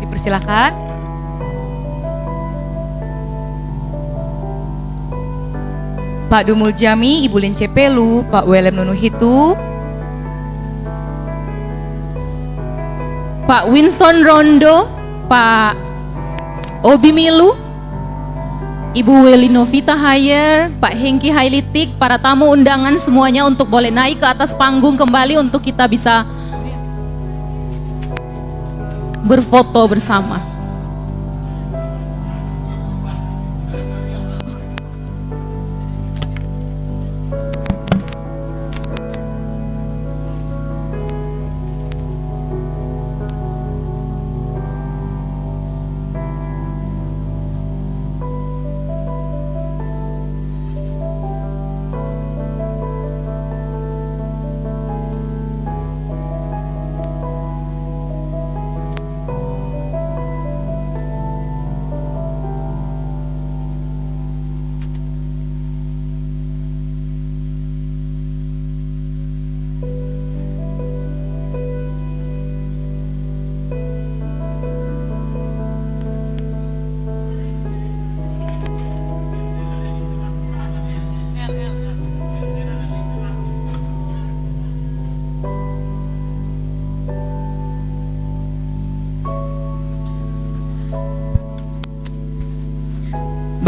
Dipersilakan. Pak Dumul Jami, Ibu Lince Pelu, Pak Welem Nunuhitu, Pak Winston Rondo, Pak Obi Milu, Ibu Weli Novita Hayer, Pak Hengki Hailitik, para tamu undangan semuanya untuk boleh naik ke atas panggung kembali untuk kita bisa berfoto bersama.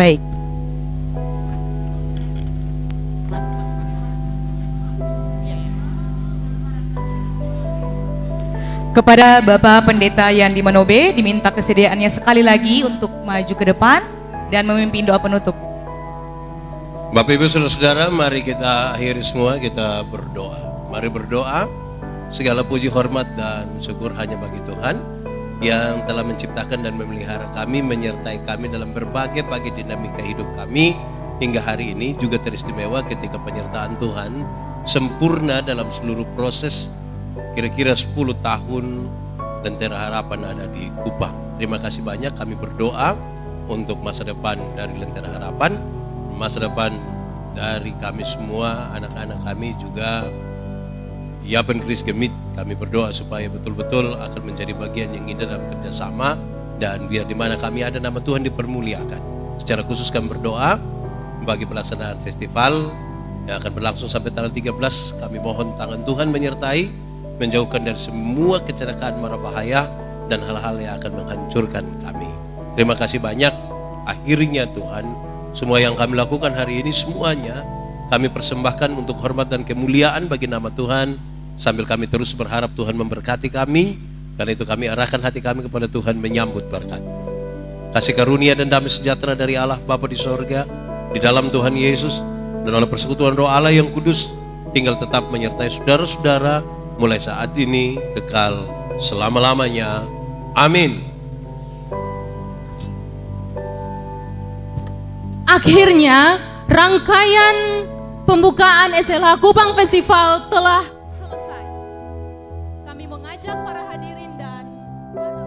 baik. Kepada Bapak Pendeta Yandi Manobe diminta kesediaannya sekali lagi untuk maju ke depan dan memimpin doa penutup. Bapak Ibu Saudara-saudara, mari kita akhiri semua, kita berdoa. Mari berdoa. Segala puji, hormat, dan syukur hanya bagi Tuhan yang telah menciptakan dan memelihara kami, menyertai kami dalam berbagai dinamika hidup kami hingga hari ini. Juga teristimewa ketika penyertaan Tuhan sempurna dalam seluruh proses kira-kira 10 tahun Lentera Harapan ada di Kupang. Terima kasih banyak, kami berdoa untuk masa depan dari Lentera Harapan, masa depan dari kami semua, anak-anak kami juga Yapen Kris Gemit. Kami berdoa supaya betul-betul akan menjadi bagian yang indah dalam kerjasama, dan biar di mana kami ada nama Tuhan dipermuliakan. Secara khusus kami berdoa bagi pelaksanaan festival yang akan berlangsung sampai tanggal 13. Kami mohon tangan Tuhan menyertai, menjauhkan dari semua kecelakaan mara bahaya dan hal-hal yang akan menghancurkan kami. Terima kasih banyak. Akhirnya Tuhan, semua yang kami lakukan hari ini semuanya kami persembahkan untuk hormat dan kemuliaan bagi nama Tuhan, sambil kami terus berharap Tuhan memberkati kami. Karena itu kami arahkan hati kami kepada Tuhan menyambut berkat. Kasih karunia dan damai sejahtera dari Allah Bapa di sorga, di dalam Tuhan Yesus, dan oleh persekutuan Roh Allah yang kudus tinggal tetap menyertai saudara-saudara mulai saat ini kekal selama-lamanya. Amin. Akhirnya rangkaian pembukaan SLH Kupang Festival telah selesai. Kami mengajak para hadirin dan para